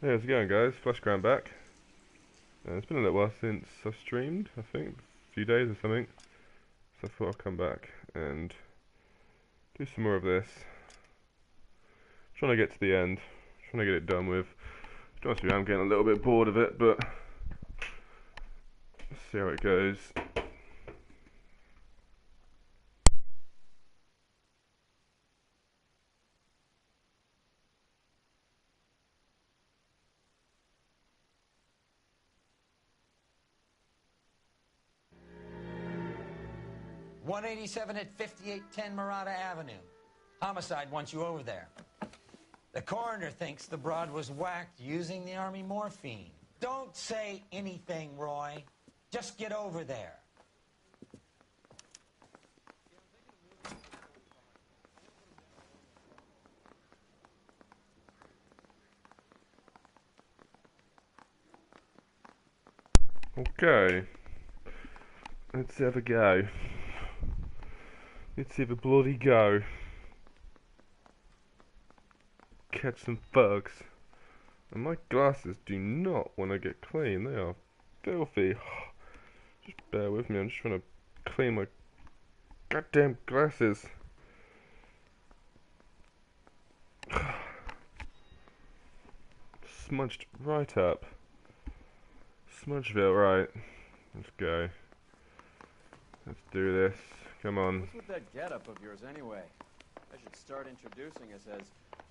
Hey, how's it going, guys? Flashgrand back. It's been a little while since I've streamed, I think, a few days or something. So I thought I'd come back and do some more of this. Trying to get to the end, trying to get it done with. To be honest with you, I'm getting a little bit bored of it, but let's see how it goes. .187 at 5810 Murata Avenue. Homicide wants you over there. The coroner thinks the broad was whacked using the army morphine. Don't say anything, Roy. Just get over there. Okay. Let's have a go. Let's have a bloody go. Catch some bugs. And my glasses do not want to get clean. They are filthy. Just bear with me. I'm just trying to clean my goddamn glasses. Smudged right up. Smudgeville, right. Let's go. Let's do this. Come on. What's with that getup of yours anyway? I should start introducing us as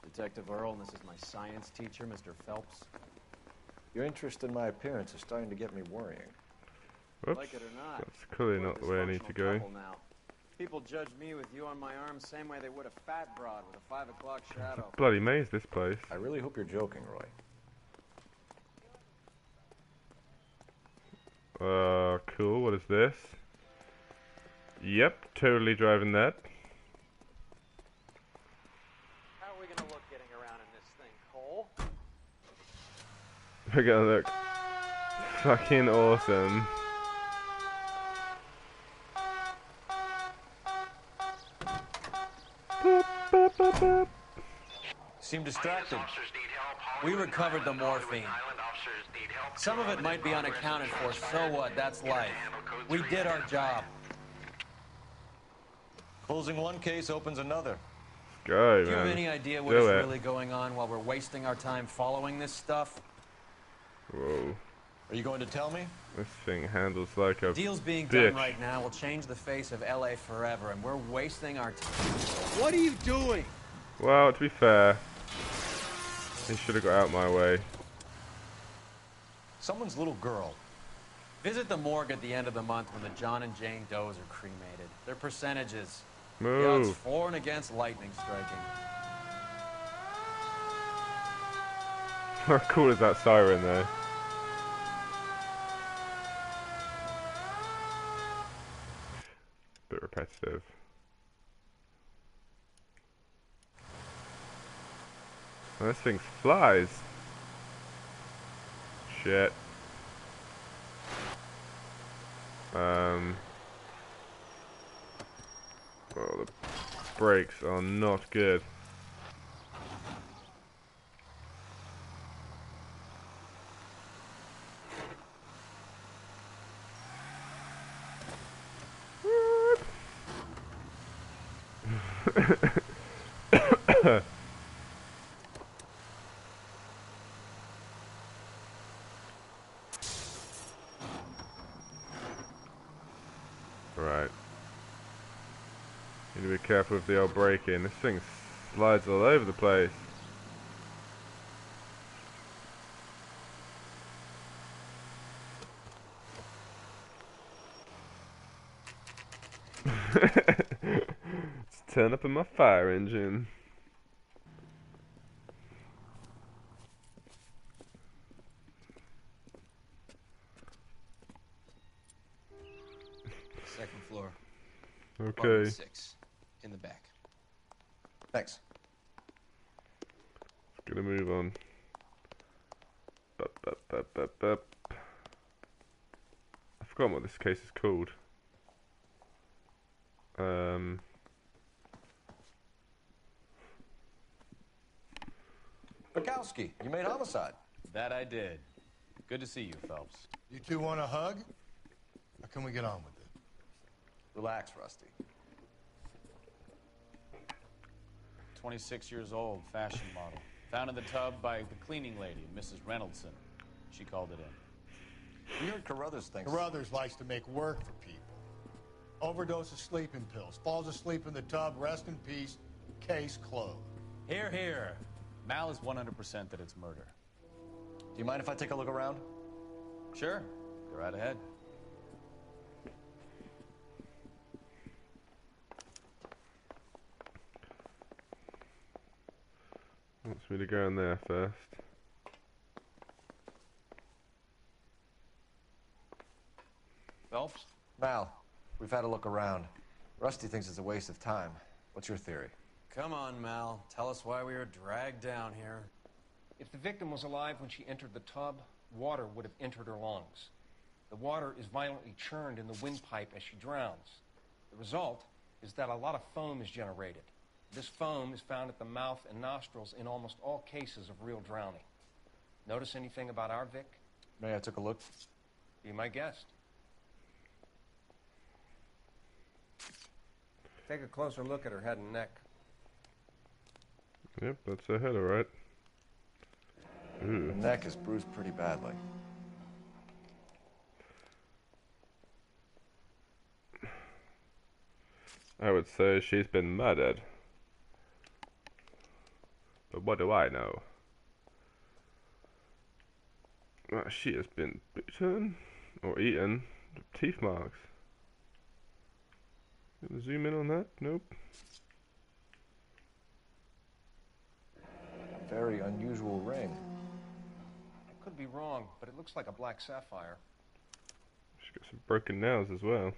Detective Earl, and this is my science teacher, Mr. Phelps. Your interest in my appearance is starting to get me worrying. Whoops. Like it or not, That's clearly not the way I need to go. now. People judge me with you on my arm same way they would a fat broad with a 5 o'clock shadow. Bloody maze, this place. I really hope you're joking, Roy. Cool. What is this? Yep, totally driving that. How are we gonna look getting around in this thing, Cole? We're gonna look fucking awesome. Boop, boop, boop, boop. Seem distracted. We recovered the morphine. Some of it might be unaccounted for, so what? That's life. We did our job. Closing one case opens another. Go, Do you have man. any idea what Do is it. really going on while we're wasting our time following this stuff? Whoa. Are you going to tell me? This thing handles like a The deal's being bitch. done right now will change the face of L.A. forever, and we're wasting our time. What are you doing? Well, to be fair, he should have got out my way. Someone's little girl. Visit the morgue at the end of the month when the John and Jane Does are cremated. Their percentages. The odds Move. for and against lightning striking. How cool is that siren, though? Bit repetitive. Oh, this thing flies. Shit. Well, the brakes are not good. Right. Need to be careful with the old braking. This thing slides all over the place. Let's turn up in my fire engine. Second floor. Okay. Apartment 6. In the back. Thanks. Gonna move on. Bup, bup, bup, bup, bup. I forgot what this case is called. Bukowski, you made homicide. That I did. Good to see you, Phelps. You two want a hug? Or can we get on with it? Relax, Rusty. 26 years old, fashion model. Found in the tub by the cleaning lady, Mrs. Reynoldson. She called it in. We heard Carruthers thinks... Carruthers likes to make work for people. Overdose of sleeping pills. Falls asleep in the tub. Rest in peace. Case closed. Here, here. Mal is 100% that it's murder. Do you mind if I take a look around? Sure. Go right ahead. Wants me to go in there first. Phelps? Mal, we've had a look around. Rusty thinks it's a waste of time. What's your theory? Come on, Mal. Tell us why we were dragged down here. If the victim was alive when she entered the tub, water would have entered her lungs. The water is violently churned in the windpipe as she drowns. The result is that a lot of foam is generated. This foam is found at the mouth and nostrils in almost all cases of real drowning. Notice anything about our Vic? May I took a look? Be my guest. Take a closer look at her head and neck. Yep, that's her head, alright. The neck is bruised pretty badly. I would say she's been murdered. But what do I know? Well, she has been bitten or eaten. Teeth marks. Gonna zoom in on that? Nope. Very unusual ring. I could be wrong, but it looks like a black sapphire. She's got some broken nails as well.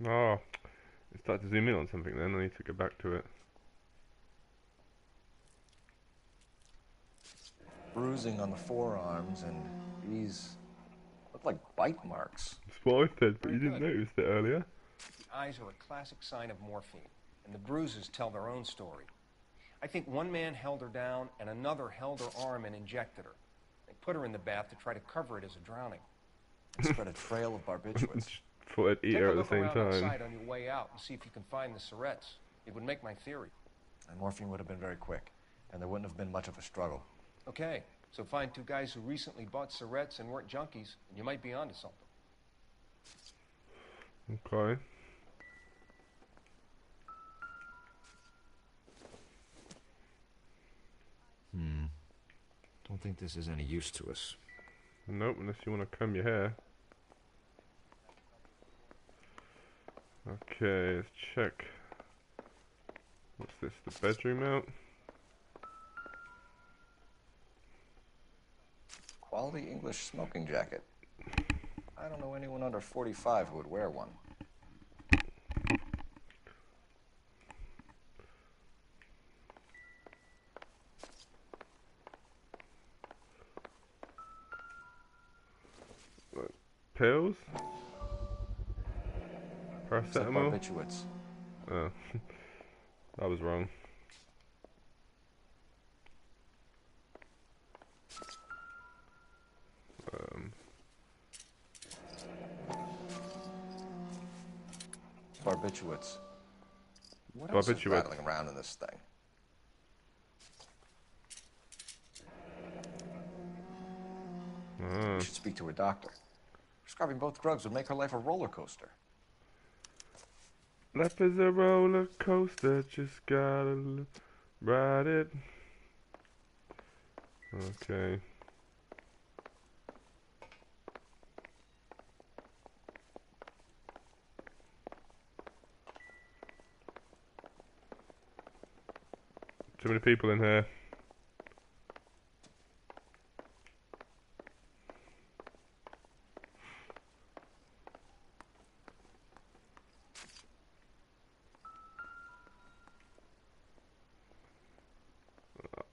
Oh, it started to zoom in on something then. I need to go back to it. Bruising on the forearms, and these look like bite marks. That's what I said, but you Very didn't good. notice it earlier. The eyes are a classic sign of morphine, and the bruises tell their own story. I think one man held her down, and another held her arm and injected her. They put her in the bath to try to cover it as a drowning. Spread a trail of barbiturates. Thought I'd eat Take her a at the look same around time. outside on your way out and see if you can find the syrettes. It would make my theory. And morphine would have been very quick, and there wouldn't have been much of a struggle. Okay, so find two guys who recently bought syrettes and weren't junkies, and you might be onto something. Okay. Don't think this is any use to us. Nope, unless you want to comb your hair. Okay, let's check. What's this, the bedroom out? Quality English smoking jacket. I don't know anyone under 45 who would wear one. Pills? Looks like Paracetamol? barbiturates. Oh, I was wrong. Barbiturates. What else is Barbiturates. rattling around in this thing? We should speak to her doctor. Prescribing both drugs would make her life a roller coaster. Life is a roller coaster, just gotta ride it. Okay. Too many people in here.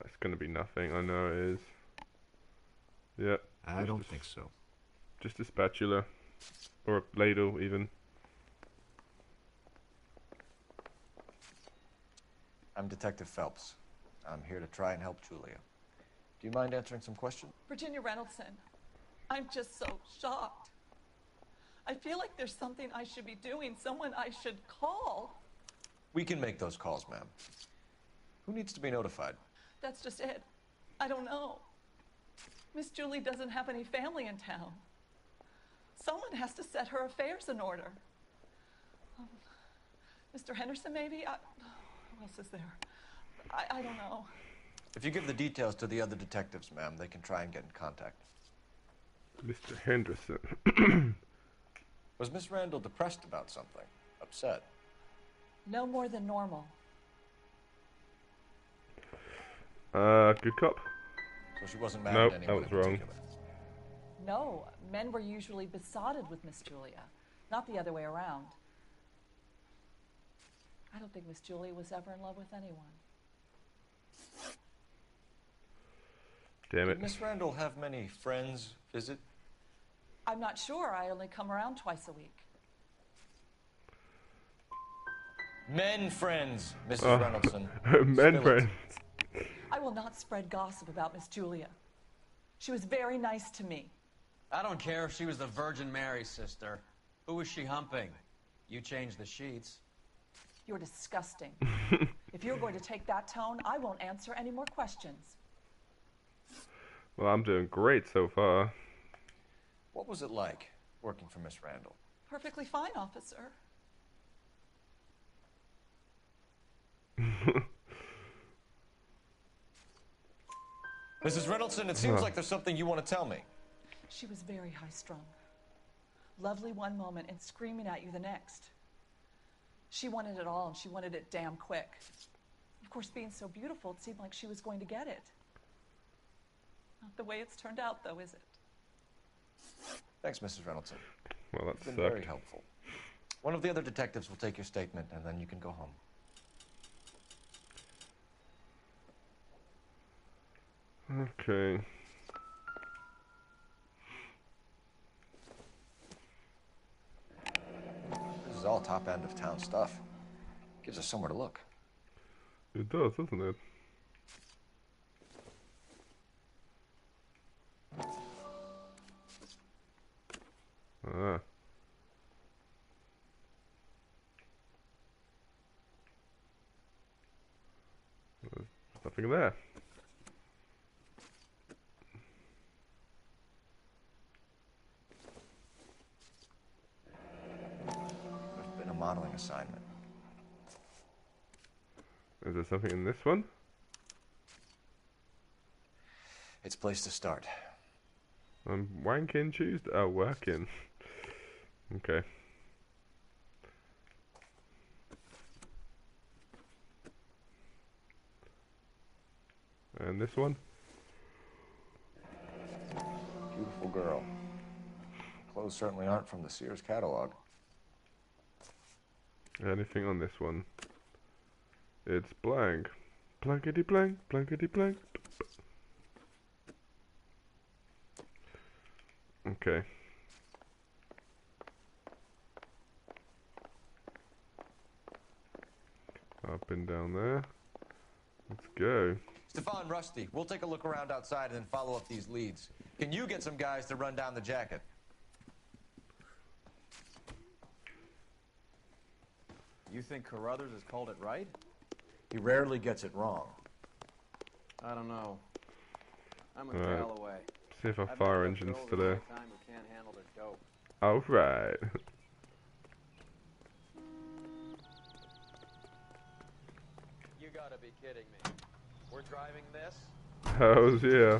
It's gonna be nothing, I know it is. Yep, I don't think so. Just a spatula. Or a ladle, even. I'm Detective Phelps. I'm here to try and help Julia. Do you mind answering some questions? Virginia Reynoldson, I'm just so shocked. I feel like there's something I should be doing, someone I should call. We can make those calls, ma'am. Who needs to be notified? That's just it. I don't know. Miss Julie doesn't have any family in town. Someone has to set her affairs in order. Mr. Henderson, maybe? Who else is there? I don't know. If you give the details to the other detectives, ma'am, they can try and get in contact. Mr. Henderson. Was Miss Randall depressed about something? Upset? No more than normal. Good cop. So she wasn't mad Nope, at that anyone was in wrong. particular? No, men were usually besotted with Miss Julia, not the other way around. I don't think Miss Julia was ever in love with anyone. Damn it. Did Miss Randall have many friends visit? I'm not sure. I only come around twice a week. Men friends, Mrs. Oh, Reynoldson. men Spill it. friends. I will not spread gossip about Miss Julia. She was very nice to me. I don't care if she was the Virgin Mary, sister. Who was she humping? You changed the sheets. You're disgusting. If you're going to take that tone, I won't answer any more questions. Well, I'm doing great so far. What was it like working for Miss Randall? Perfectly fine, officer. Mrs. Reynoldson, it seems like there's something you want to tell me. She was very high-strung. Lovely one moment and screaming at you the next. She wanted it all, and she wanted it damn quick. Of course, being so beautiful, it seemed like she was going to get it. Not the way it's turned out, though, is it? Thanks, Mrs. Reynoldson. Well, that You've been sucked. very helpful. One of the other detectives will take your statement, and then you can go home. Okay. This is all top end of town stuff. Gives us somewhere to look. It does, doesn't it? Ah. There's nothing there. There's been a modeling assignment. Is there something in this one? It's a place to start. I'm wanking Tuesday. Oh, working. Okay. And this one? Beautiful girl. Clothes certainly aren't from the Sears catalog. Anything on this one? It's blank. Blankety blank, blankety blank. Okay. Up and down there. Let's go. Stefan, Rusty, we'll take a look around outside and then follow up these leads. Can you get some guys to run down the jacket? You think Carruthers has called it right? He rarely gets it wrong. I don't know. I'm a Alright. trail away. See if our I've fire met engines girls still in there. my time who can't handle their dope. Alright. You gotta be kidding me. We're driving this? Hells yeah.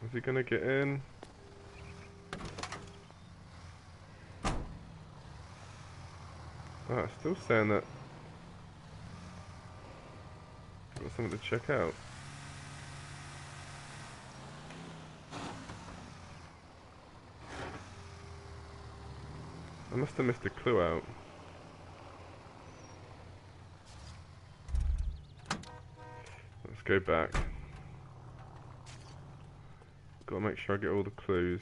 Is he gonna get in? Ah, it's still saying that. Got something to check out. I must have missed a clue out. go back. Gotta make sure I get all the clues.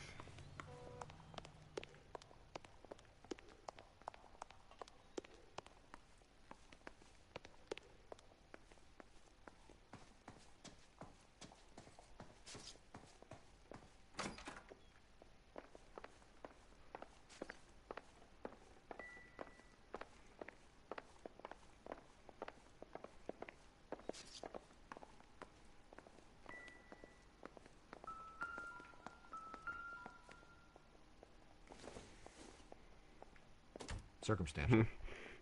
Circumstantial.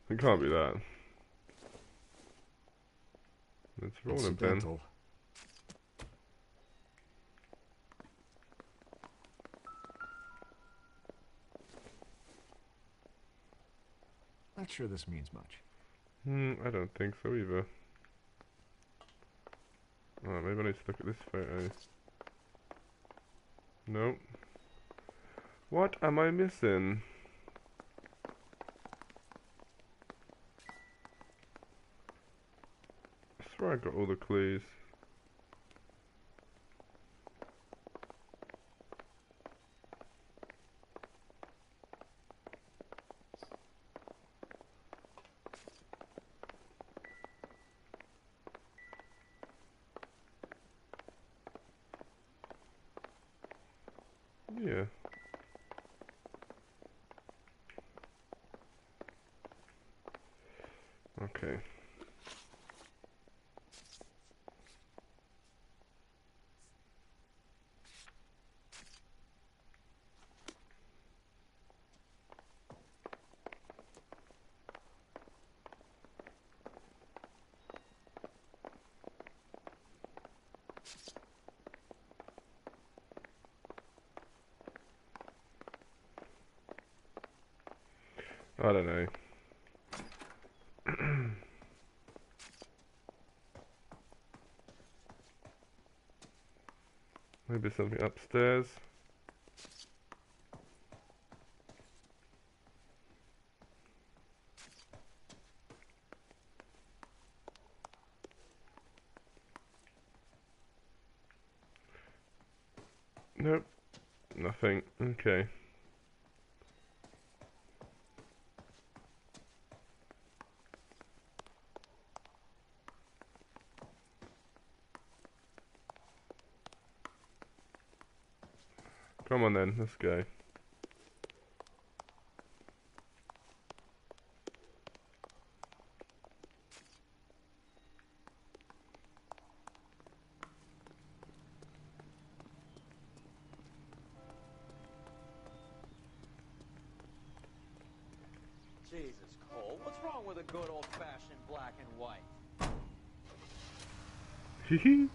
It can't be that. It's rolling pin. Incidental. Not sure this means much. I don't think so either. Alright, maybe I need to look at this photo. Nope. What am I missing? I swear I got all the clues. Yeah. Okay. I don't know. Maybe something upstairs. Nope. Nothing. Okay. Come on then, let's go. Jesus, Cole, what's wrong with a good old-fashioned black and white? Hehe.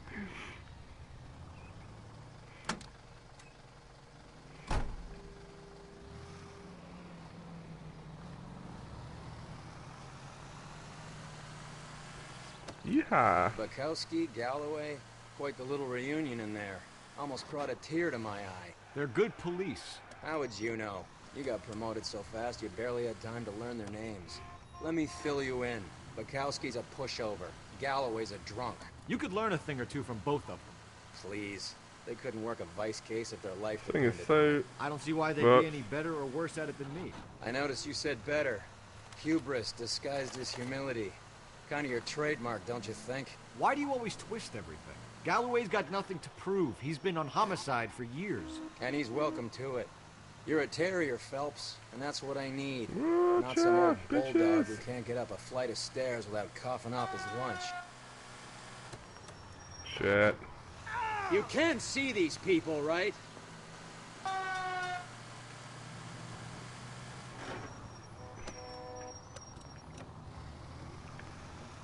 Yeah. Bukowski, Galloway, quite the little reunion in there. Almost brought a tear to my eye. They're good police. How would you know? You got promoted so fast you barely had time to learn their names. Let me fill you in. Bukowski's a pushover. Galloway's a drunk. You could learn a thing or two from both of them. Please. They couldn't work a vice case if their life Thing is depended. so. I don't see why they'd Well- be any better or worse at it than me. I noticed you said better. Hubris disguised as humility. Kind of your trademark, don't you think? Why do you always twist everything? Galloway's got nothing to prove. He's been on homicide for years. And he's welcome to it. You're a terrier, Phelps, and that's what I need. Watch Not some old out, bulldog bitches. who can't get up a flight of stairs without coughing off his lunch. Shit. You can see these people, right?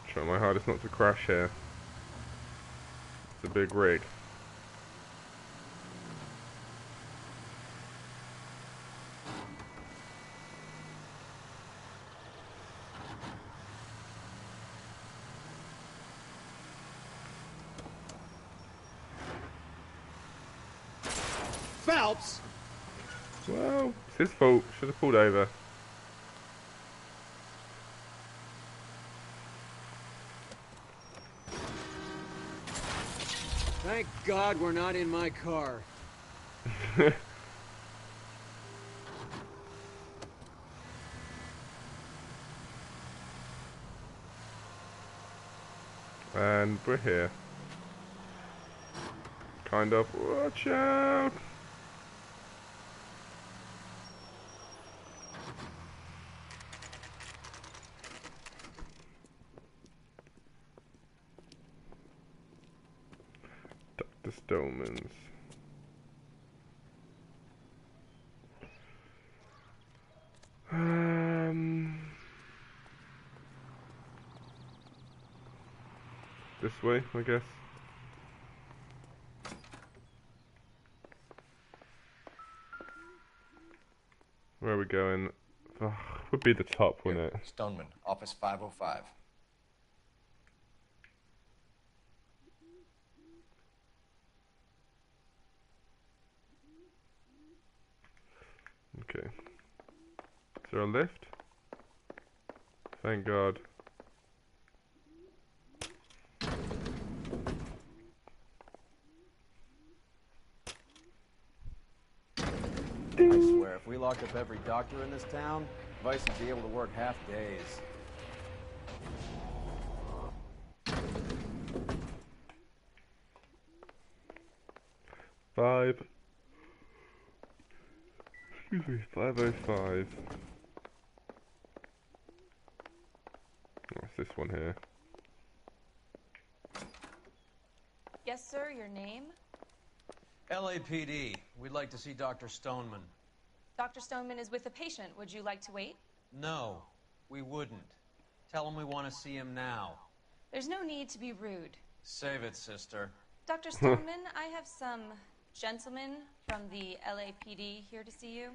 Try my hardest not to crash here. It's a big rig. Phelps! Well, it's his fault. Should have pulled over. Thank God we're not in my car. And we're here. Kind of. Watch out! Dr. Stolman's. This way, I guess. Where are we going? Oh, would be the top, wouldn't it? Stoneman, office 505. Okay. Is there a lift? Thank God. I swear, if we locked up every doctor in this town, Vice would be able to work half days. Excuse me, 505. What's this one here? Yes, sir, your name? LAPD. We'd like to see Dr. Stoneman. Dr. Stoneman is with a patient. Would you like to wait? No, we wouldn't. Tell him we want to see him now. There's no need to be rude. Save it, sister. Dr. Stoneman, I have some gentlemen from the LAPD here to see you.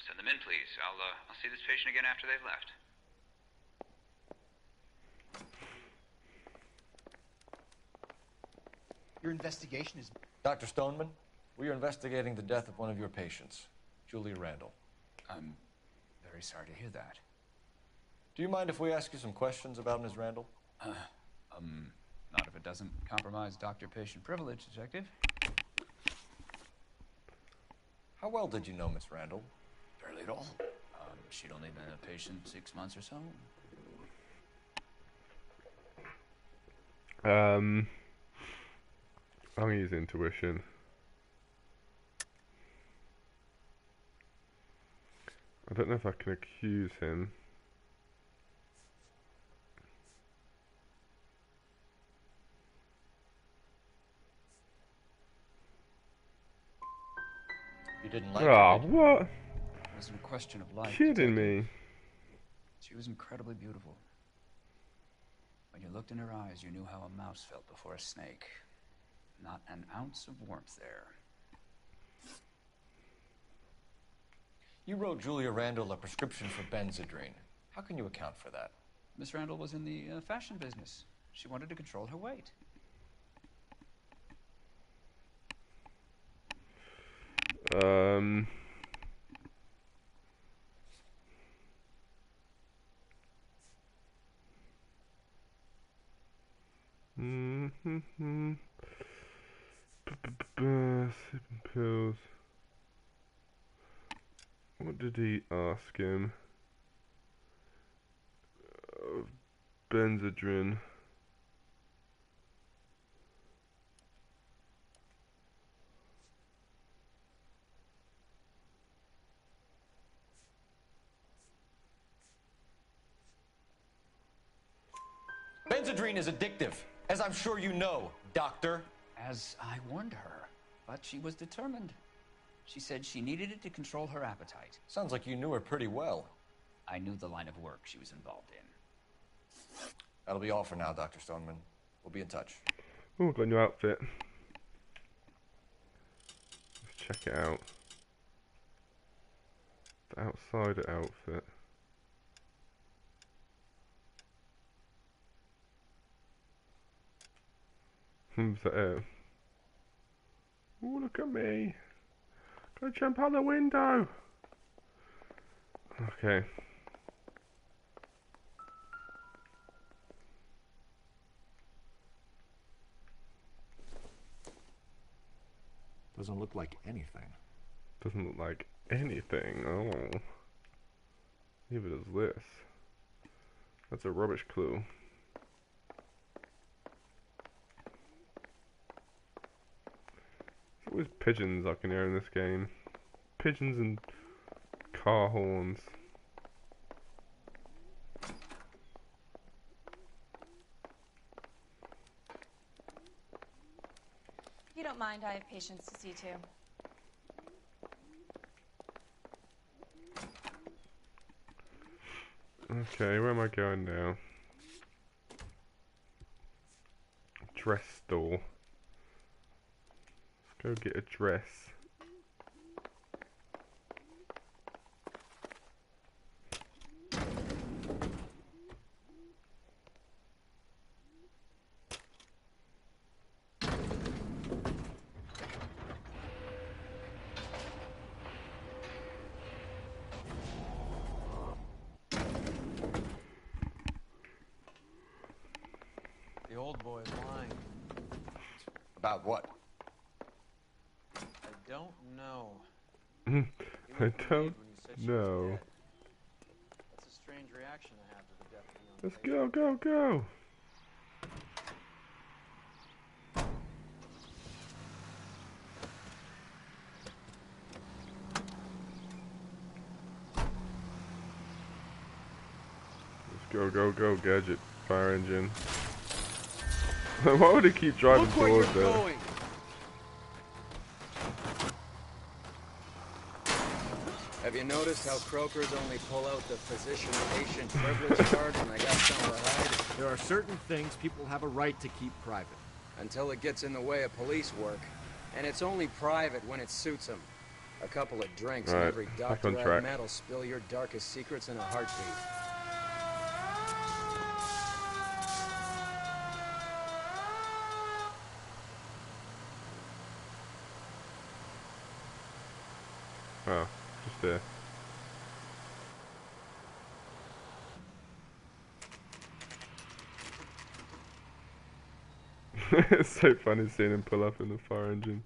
Send them in, please. I'll see this patient again after they've left. Your investigation is... Dr. Stoneman, we are investigating the death of one of your patients, Julia Randall. I'm very sorry to hear that. Do you mind if we ask you some questions about Ms. Randall? Not if it doesn't compromise doctor-patient privilege, Detective. How well did you know Miss Randall? Very little. She'd only been a patient 6 months or so. I'm gonna use intuition. I don't know if I can accuse him. You didn't like Oh, her, did you? what? It wasn't a question of life. Kidding Detective. me. She was incredibly beautiful. When you looked in her eyes, you knew how a mouse felt before a snake. Not an ounce of warmth there. You wrote Julia Randall a prescription for Benzedrine. How can you account for that? Miss Randall was in the fashion business. She wanted to control her weight. Sleeping pills. What did he ask him? Benzedrine. Benzedrine is addictive, as I'm sure you know, Doctor. As I warned her, but she was determined. She said she needed it to control her appetite. Sounds like you knew her pretty well. I knew the line of work she was involved in. That'll be all for now, Dr. Stoneman. We'll be in touch. Oh, got a new outfit. Let's check it out. The outsider outfit. Is that it? Oh, look at me. Gonna jump out the window. Okay. Doesn't look like anything. Doesn't look like anything. Oh. Neither does this. That's a rubbish clue. There's always pigeons I can hear in this game. Pigeons and car horns. If you don't mind, I have patients to see too. Okay, where am I going now? Dress store. Let's go get a dress. The old boy is lying. About what? I don't know. I don't know. That's a strange reaction to have to the death of a young Let's patient. go. Go, gadget, fire engine. Why would he keep driving Look where towards you're it? going. Have you noticed how Croakers only pull out the physician-patient privilege card when they got something to hide? There are certain things people have a right to keep private. Until it gets in the way of police work. And it's only private when it suits them. A couple of drinks and Right, every back doctor on I've track. met will spill your darkest secrets in a heartbeat. Oh, just there. It's so funny seeing him pull up in the fire engine.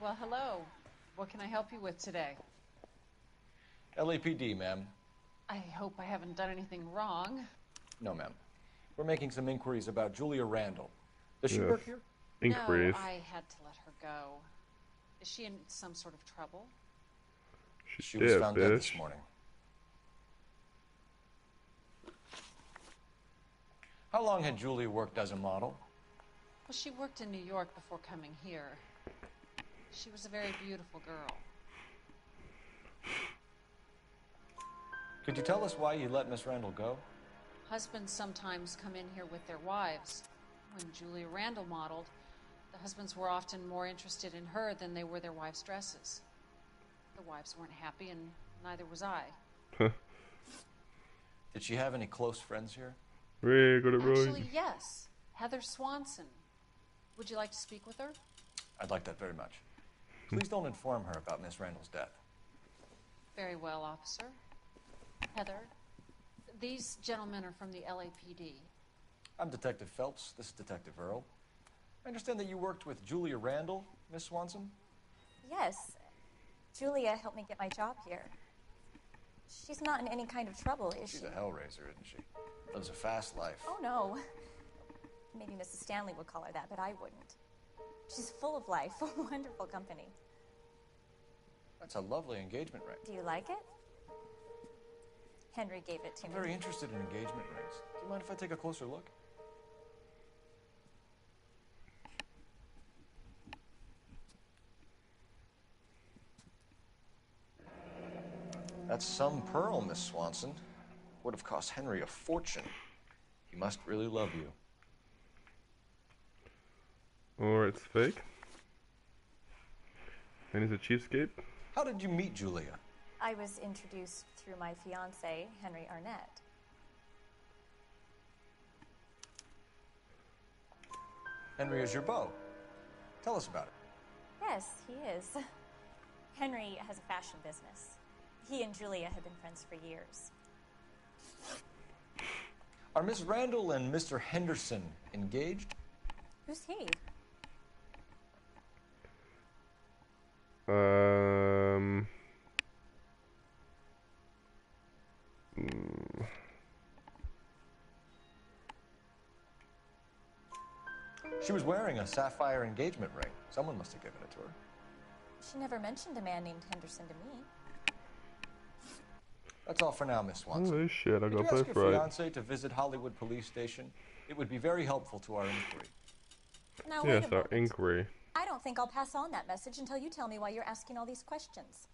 Well, hello. What can I help you with today? LAPD, ma'am. I hope I haven't done anything wrong. No, ma'am. We're making some inquiries about Julia Randall. Does she Yes. work here? Inquiries. No, I had to let her go. Is she in some sort of trouble? She was found dead this morning. How long had Julia worked as a model? Well, she worked in New York before coming here. She was a very beautiful girl. Could you tell us why you let Miss Randall go? Husbands sometimes come in here with their wives. When Julia Randall modeled, the husbands were often more interested in her than they were their wives' dresses. The wives weren't happy, and neither was I. Did she have any close friends here? Ray, got it right. Actually, yes. Heather Swanson. Would you like to speak with her? I'd like that very much. Please don't inform her about Miss Randall's death. Very well, officer. Heather, these gentlemen are from the LAPD. I'm Detective Phelps. This is Detective Earl. I understand that you worked with Julia Randall, Miss Swanson? Yes. Julia helped me get my job here. She's not in any kind of trouble, is she? She's a hellraiser, isn't she? Lives a fast life. Oh, no. Maybe Mrs. Stanley would call her that, but I wouldn't. She's full of life, a wonderful company. That's a lovely engagement ring. Do you like it? Henry gave it to I'm me. very interested in engagement rings. Do you mind if I take a closer look? That's some pearl, Miss Swanson. Would have cost Henry a fortune. He must really love you. Or it's fake. And he's a cheapskate. How did you meet Julia? I was introduced through my fiancé, Henry Arnett. Henry is your beau. Tell us about it. Yes, he is. Henry has a fashion business. He and Julia have been friends for years. Are Miss Randall and Mr. Henderson engaged? Who's he? She was wearing a sapphire engagement ring. Someone must have given it to her. She never mentioned a man named Henderson to me. That's all for now, Miss Swanson. Holy shit, I Could got you ask both your right. fiancé to visit Hollywood Police Station? It would be very helpful to our inquiry. Now, wait Yes, a our moment. inquiry. I don't think I'll pass on that message until you tell me why you're asking all these questions.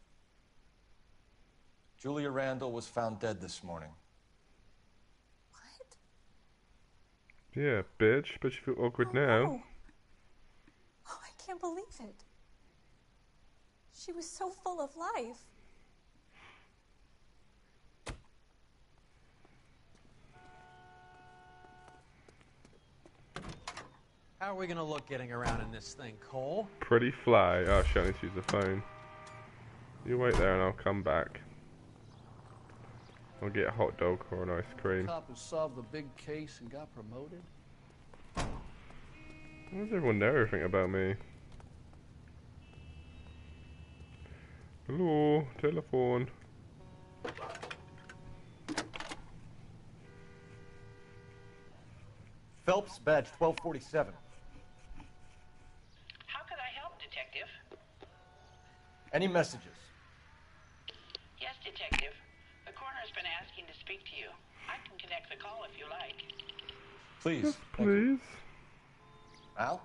Julia Randall was found dead this morning. What? Yeah, bitch. Bet you feel awkward now. No. Oh, I can't believe it. She was so full of life. How are we gonna look getting around in this thing, Cole? Pretty fly. Oh shit, I need to use the phone. You wait there and I'll come back. I'll get a hot dog or an ice cream. Cop who solved the big case and got promoted. Why does everyone know everything about me? Hello, telephone. Phelps, badge 1247. How could I help, Detective? Any messages? Yes, Detective. The coroner's been asking to speak to you. I can connect the call if you like. Please. Yes, please. Al?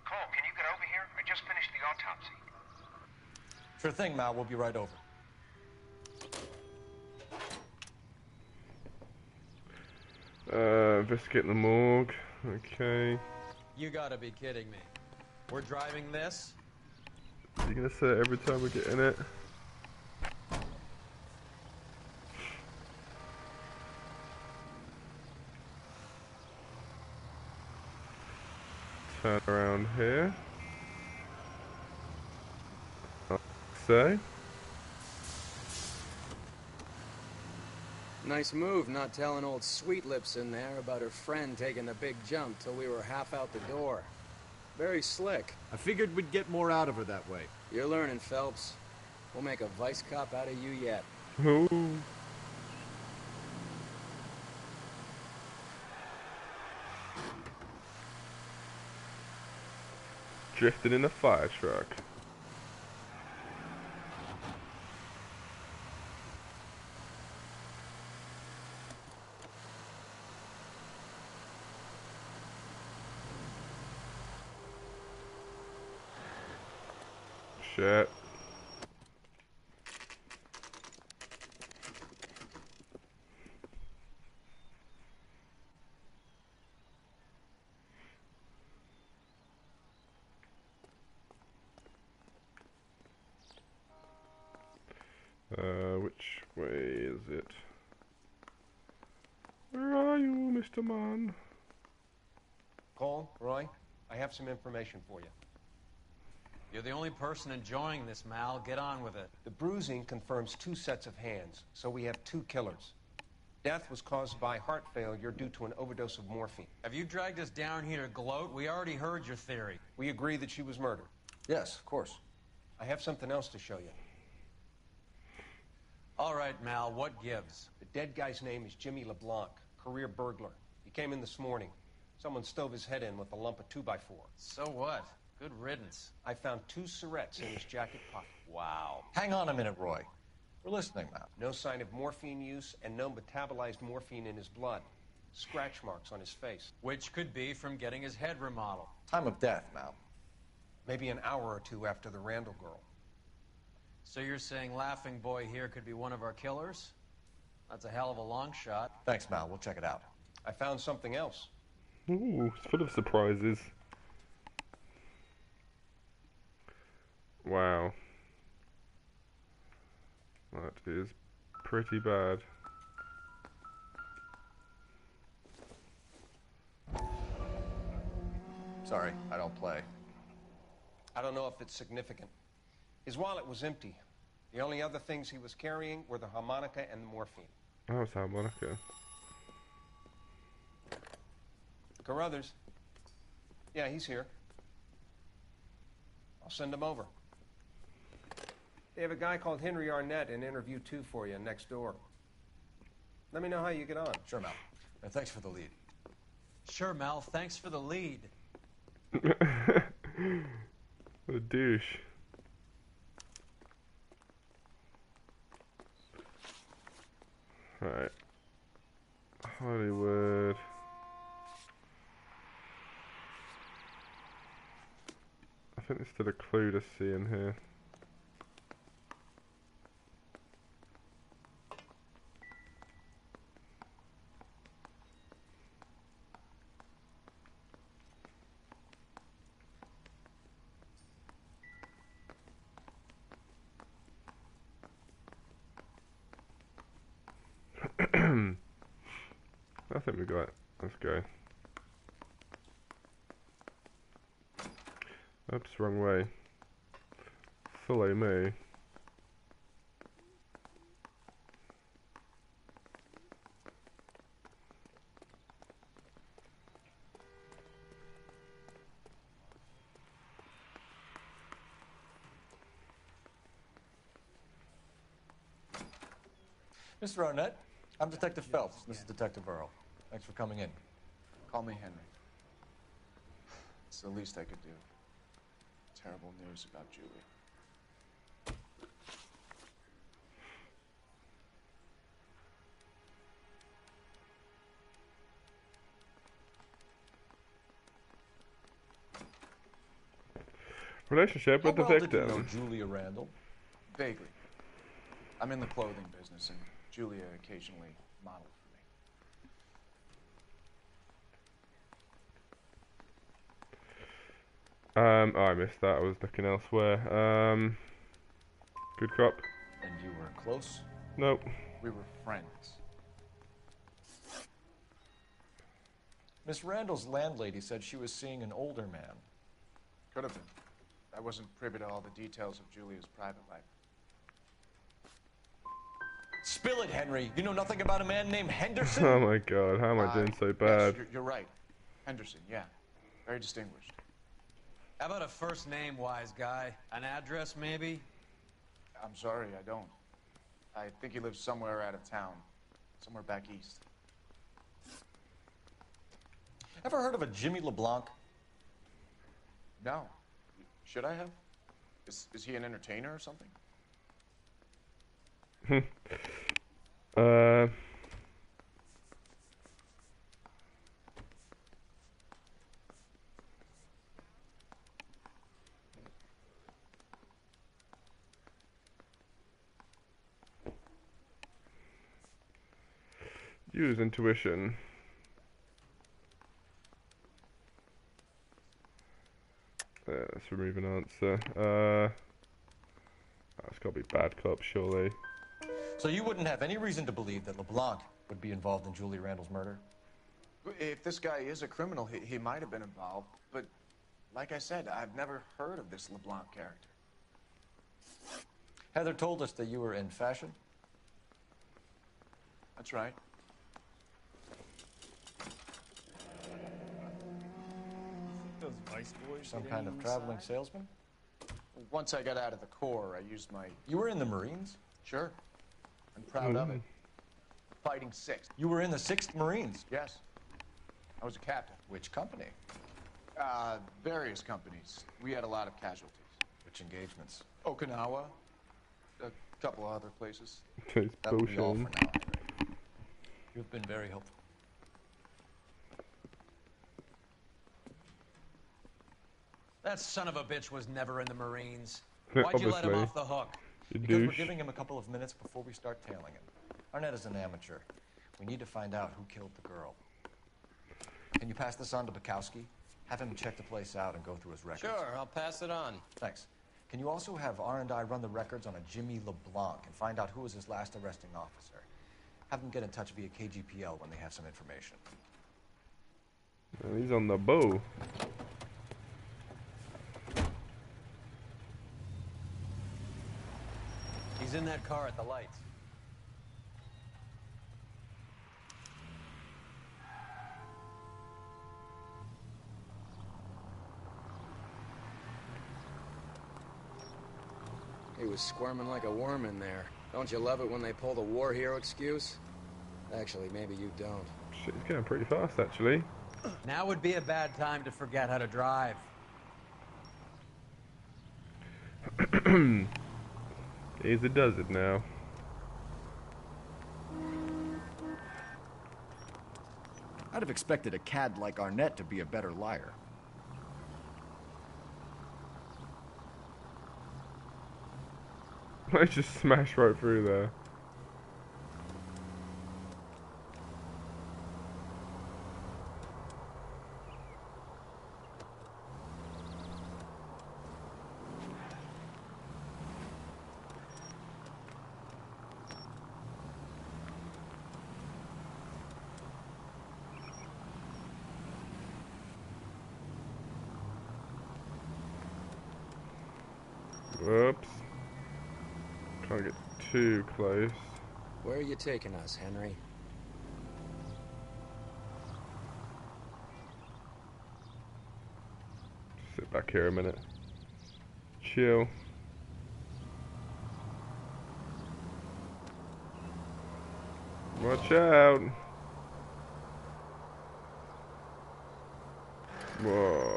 Cole, can you get over here? I just finished the autopsy. Sure thing, Mal. We'll be right over. Investigate the morgue. Okay. You gotta be kidding me. We're driving this? You're gonna say it every time we get in it? Turn around here. Say. Nice move not telling old Sweet Lips in there about her friend taking the big jump till we were half out the door. Very slick. I figured we'd get more out of her that way. You're learning, Phelps. We'll make a vice cop out of you yet. Ooh. Drifting in a fire truck. Shit. Which way is it? Where are you, Mr. Man? Cole, Roy, I have some information for you. You're the only person enjoying this, Mal. Get on with it. The bruising confirms 2 sets of hands, so we have 2 killers. Death was caused by heart failure due to an overdose of morphine. Have you dragged us down here to gloat? We already heard your theory. We agree that she was murdered. Yes, of course. I have something else to show you. All right, Mal, what gives? The dead guy's name is Jimmy LeBlanc, career burglar. He came in this morning. Someone stove his head in with a lump of 2x4. So what? Good riddance. I found 2 syrettes in his jacket pocket. Wow. Hang on a minute, Roy. We're listening now. No sign of morphine use and no metabolized morphine in his blood. Scratch marks on his face. Which could be from getting his head remodeled. Time of death, Mal. Maybe an hour or 2 after the Randall girl. So you're saying Laughing Boy here could be one of our killers? That's a hell of a long shot. Thanks, Mal. We'll check it out. I found something else. Ooh, it's full of surprises. Wow. That is pretty bad. Sorry, I don't play. I don't know if it's significant. His wallet was empty. The only other things he was carrying were the harmonica and the morphine. Oh, it's harmonica. Carruthers. Yeah, he's here. I'll send him over. They have a guy called Henry Arnett in interview 2 for you next door. Let me know how you get on. Sure, Mel. And thanks for the lead. Sure, Mel. Thanks for the lead. What a douche. Right. Hollywood. I think there's still a clue to see in here. I think we got it. Let's go. Oops, wrong way. Follow me. Mr. Arnett, I'm Detective Phelps. This is Detective Earl. Thanks for coming in. Call me Henry. It's the least I could do. Terrible news about Julie. Relationship with the How well victim. did you know Julia Randall? Vaguely. I'm in the clothing business, and Julia occasionally modeled for me. Oh, I missed that. I was looking elsewhere. Good cop. And you were close? Nope. We were friends. Miss Randall's landlady said she was seeing an older man. Could have been. I wasn't privy to all the details of Julia's private life. Spill it, Henry. You know nothing about a man named Henderson? Oh my god, how am I doing so bad? Yes, you're right. Henderson, yeah. Very distinguished. How about a first name, wise guy? An address, maybe? I'm sorry, I don't. I think he lives somewhere out of town. Somewhere back east. Ever heard of a Jimmy LeBlanc? No. Should I have? Is he an entertainer or something? Use intuition. Let's remove an answer. It's got to be bad cop, surely. So you wouldn't have any reason to believe that LeBlanc would be involved in Julie Randall's murder? If this guy is a criminal, he might have been involved. But like I said, I've never heard of this LeBlanc character. Heather told us that you were in fashion. That's right. Those Vice boys. Some kind of traveling salesman? Once I got out of the Corps, I used my... You were in the Marines? Sure. I'm proud of it. Fighting 6th. You were in the 6th Marines? Yes. I was a captain. Which company? Various companies. We had a lot of casualties. Which engagements? Okinawa. A couple of other places. That will be all for now, Henry. You've been very helpful. That son of a bitch was never in the Marines. Why'd you let him off the hook? Because we're giving him a couple of minutes before we start tailing him. Arnett is an amateur. We need to find out who killed the girl. Can you pass this on to Bukowski? Have him check the place out and go through his records. Sure, I'll pass it on. Thanks. Can you also have R&I run the records on a Jimmy LeBlanc and find out who was his last arresting officer? Have them get in touch via KGPL when they have some information. He's on the bow. He's in that car at the lights. He was squirming like a worm in there. Don't you love it when they pull the war hero excuse? Actually, maybe you don't. Shit, it's going pretty fast, actually. Now would be a bad time to forget how to drive. Easy does it now. I'd have expected a cad like Arnett to be a better liar. I just smashed right through there. Whoops. Can't get too close. Where are you taking us, Henry? Sit back here a minute. Chill. Watch out. Whoa.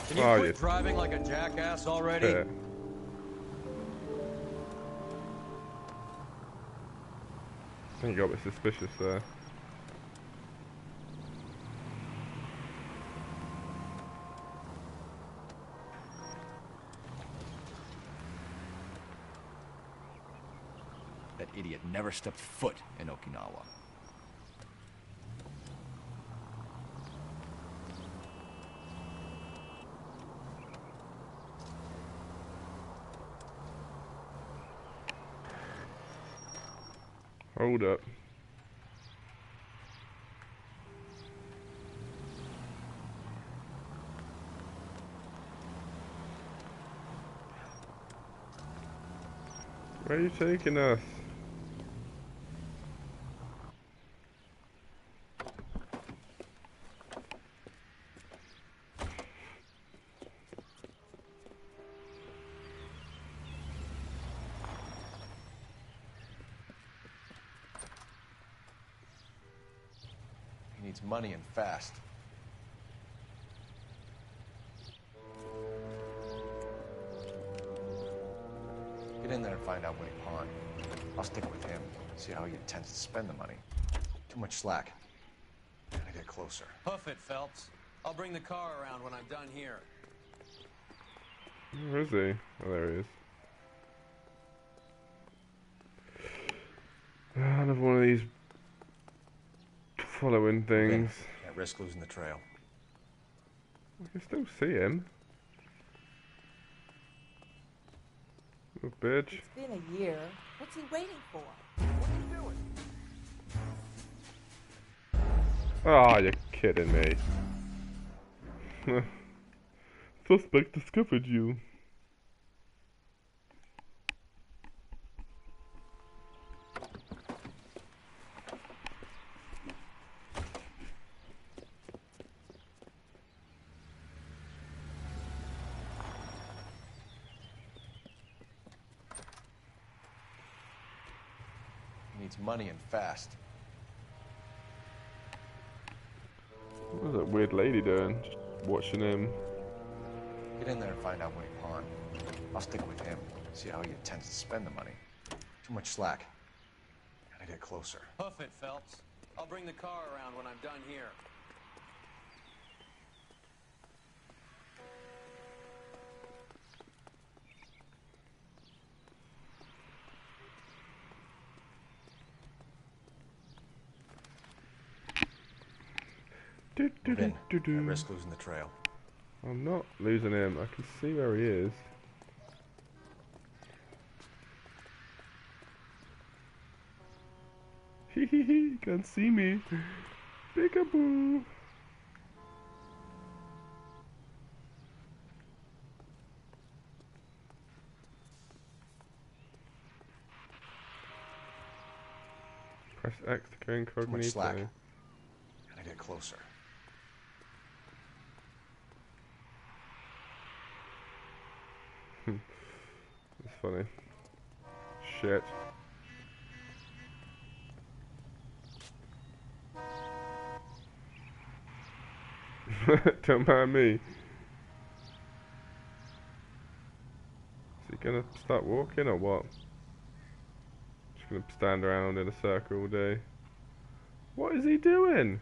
Can you quit driving like a jackass already? Yeah. I think you got a bit suspicious there. That idiot never stepped foot in Okinawa. Hold up. Where are you taking us? He needs money and fast. Get in there and find out what he pawned. I'll stick with him, see how he intends to spend the money. Too much slack. Gotta get closer. Hoof it, Phelps. I'll bring the car around when I'm done here. Where is he? Oh, there he is. Another one of these following things. Can't risk losing the trail. I can still see him. Little bitch. It's been a year. What's he waiting for? What are you doing? Ah, you're kidding me. Suspect discovered you. He needs money and fast. What's that weird lady doing? Just watching him. Get in there and find out what he pawned. I'll stick with him, see how he intends to spend the money. Too much slack. Gotta get closer. Hoof it, Phelps. I'll bring the car around when I'm done here. Can't risk losing the trail. I'm not losing him. I can see where he is. Hehehe, can't see me. Peekaboo. Press X to go incognito. Gotta get closer. That's funny. Shit. Don't mind me. Is he gonna start walking or what? Just gonna stand around in a circle all day. What is he doing?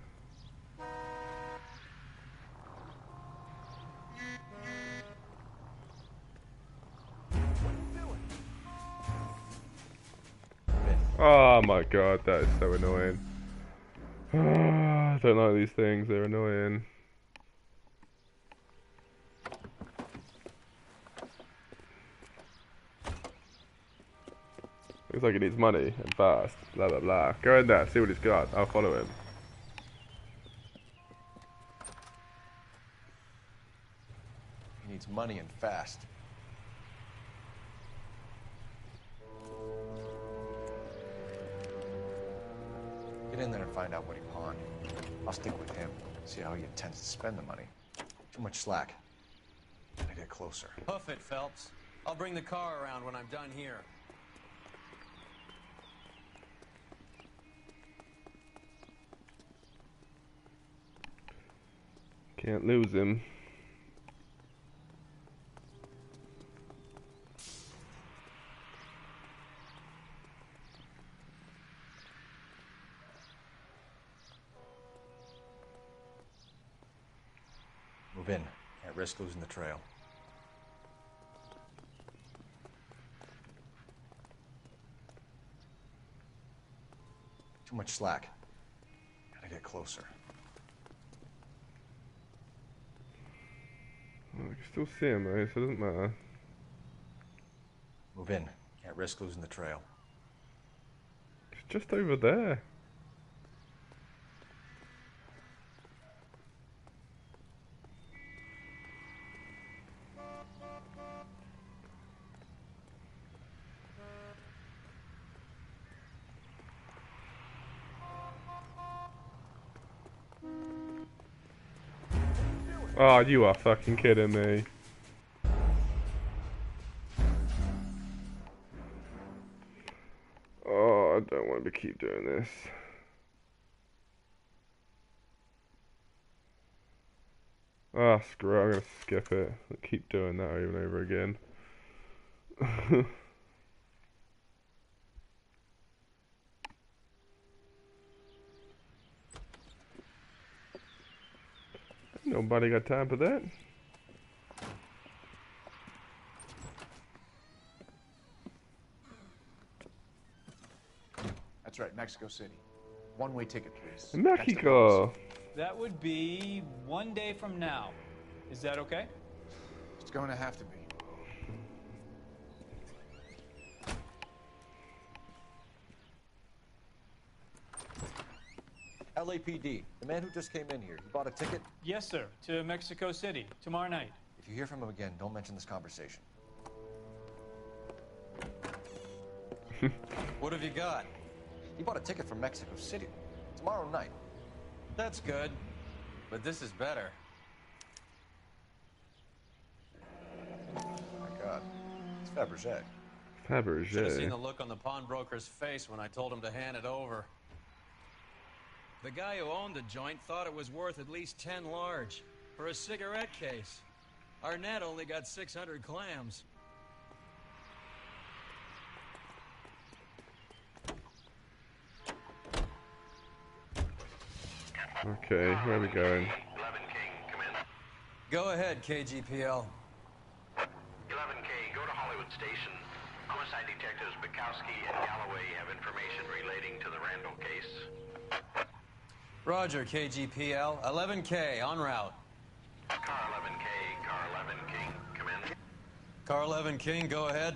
Oh my god, that is so annoying. I don't like these things, they're annoying. Looks like he needs money and fast. Blah blah blah. Go in there, see what he's got. I'll follow him. He needs money and fast. Get in there and find out what he pawned. I'll stick with him, see how he intends to spend the money. Too much slack. Gotta get closer. Hoof it, Phelps. I'll bring the car around when I'm done here. Can't lose him. Move in. Can't risk losing the trail. Too much slack. Gotta get closer. Well, I can still see him though, so it doesn't matter. Move in. Can't risk losing the trail. It's just over there. Oh, you are fucking kidding me. Oh, I don't want to keep doing this. Ah, screw it, I'm gonna skip it. I'll keep doing that over and over again. Nobody got time for that. That's right, Mexico City. One-way ticket, please. Mexico! That would be 1 day from now. Is that okay? It's going to have to be. LAPD, the man who just came in here, he bought a ticket? Yes, sir. To Mexico City, tomorrow night. If you hear from him again, don't mention this conversation. What have you got? He bought a ticket from Mexico City. Tomorrow night. That's good. But this is better. Oh my god. It's Fabergé. Should have seen the Fabergé. look on the pawnbroker's face when I told him to hand it over. The guy who owned the joint thought it was worth at least 10 large for a cigarette case. Arnett only got 600 clams. Okay, where are we going? Go ahead, KGPL. 11K, go to Hollywood Station. Homicide detectives Bukowski and Galloway have information relating to the Randall case. Roger, KGPL. 11K, en route. Car 11K, car 11 King, come in. Car 11 King, go ahead.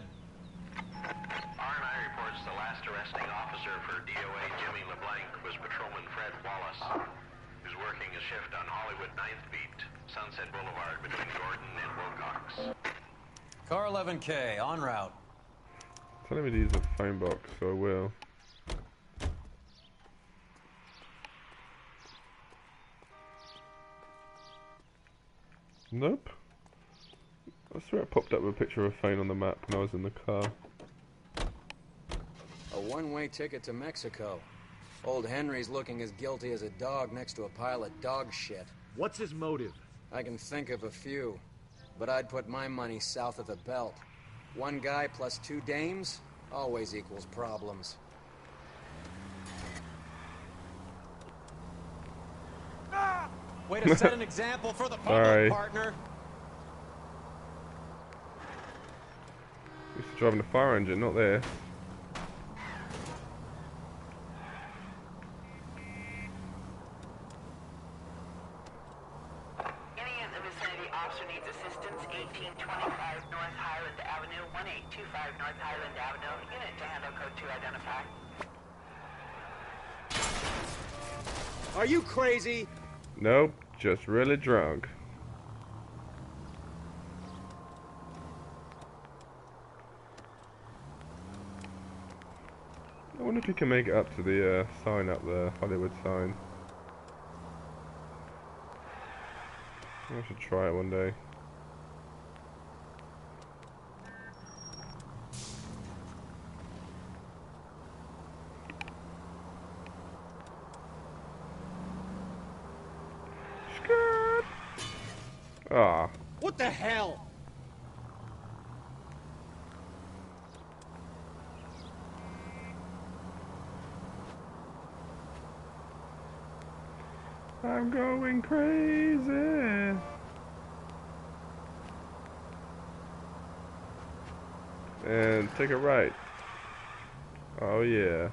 R&I reports the last arresting officer for DOA Jimmy LeBlanc was Patrolman Fred Wallace, who's working a shift on Hollywood 9th Beat, Sunset Boulevard between Gordon and Wilcox. Car 11K, en route. Telling me to use the phone box, so I will. Nope. I swear it popped up with a picture of a phone on the map when I was in the car. A one-way ticket to Mexico. Old Henry's looking as guilty as a dog next to a pile of dog shit. What's his motive? I can think of a few, but I'd put my money south of the belt. One guy plus two dames always equals problems. Way to set an example for the Sorry. public, partner. Used to driving a fire engine, not this. Any of the vicinity officer needs assistance. 1825 North Highland Avenue, 1825 North Highland Avenue. Unit to handle code 2 identify. Are you crazy? Nope, just really drunk. I wonder if you can make it up to the sign up there, Hollywood sign. I should try it one day. Skirt! Ah. What the hell? I'm going crazy. And take a right. Oh yeah.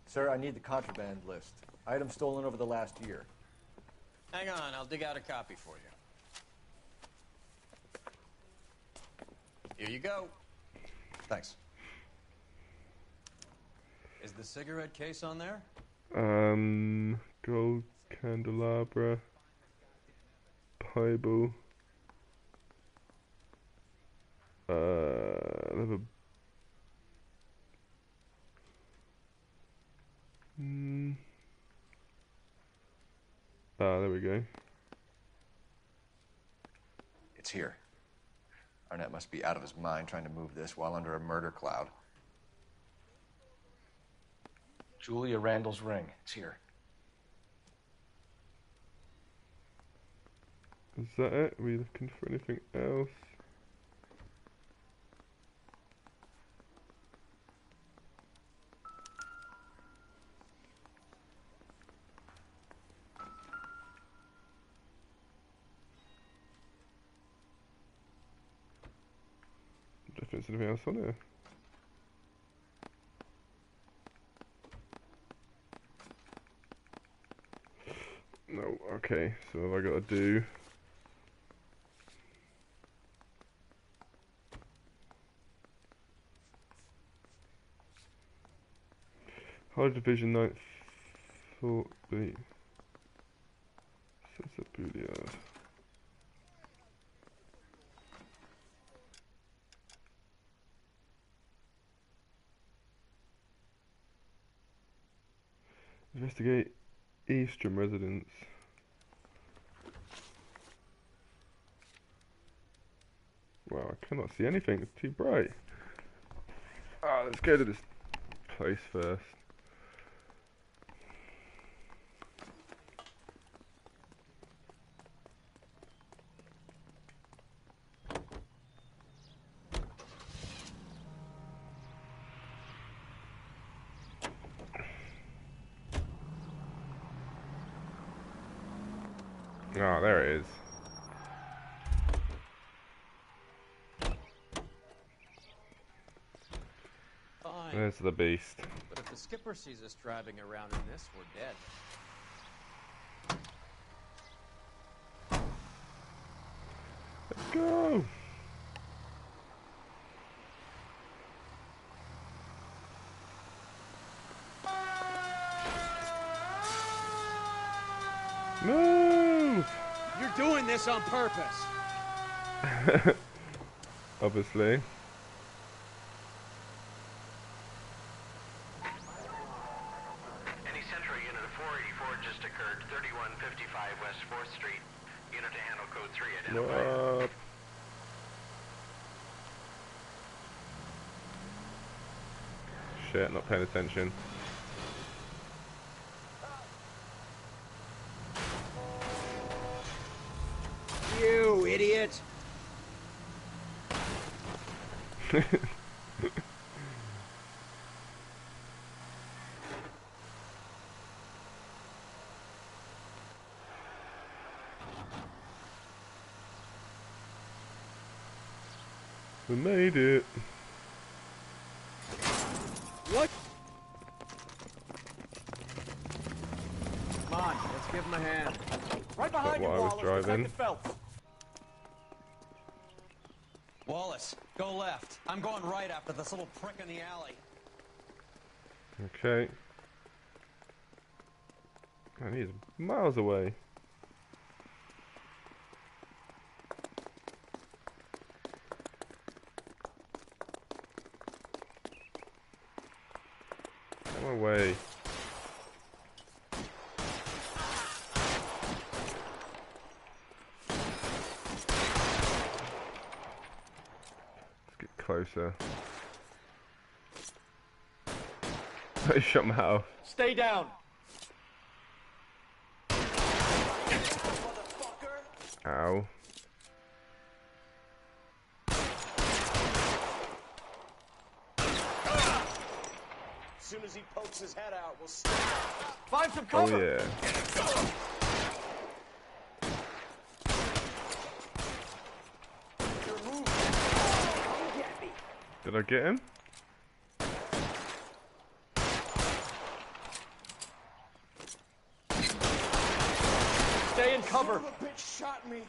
Sir, I need the contraband list. Items stolen over the last year. Hang on, I'll dig out a copy for you. Here you go. Thanks. Is the cigarette case on there? Gold candelabra. Bible. Leather. Ah, there we go. It's here. Arnett must be out of his mind trying to move this while under a murder cloud. Julia Randall's ring. It's here. Is that it? Are we looking for anything else? Definitely anything else on here. No, okay, so what have I got to do? High Division 9th Fort B. Sunset Bootyard. Investigate Eastern residence. Wow, I cannot see anything, it's too bright. Ah, let's go to this place first. Ah, there it is. Fine. There's the beast. But if the skipper sees us driving around in this, we're dead. Let's go! Move! You're doing this on purpose. Obviously. shit, not paying attention. You idiot! We made it. What? Come on, let's give him a hand. Right behind you, What I was Wallace. driving. Detective Phelps. Wallace, go left. I'm going right after this little prick in the alley. Okay. Man, he's miles away. Come away. Let's get closer. I shot my house. Stay down. Ow. As soon as he pokes his head out, we'll stop. Find some Oh cover. yeah. Did I get him? Stay in cover. Son of a bitch shot me.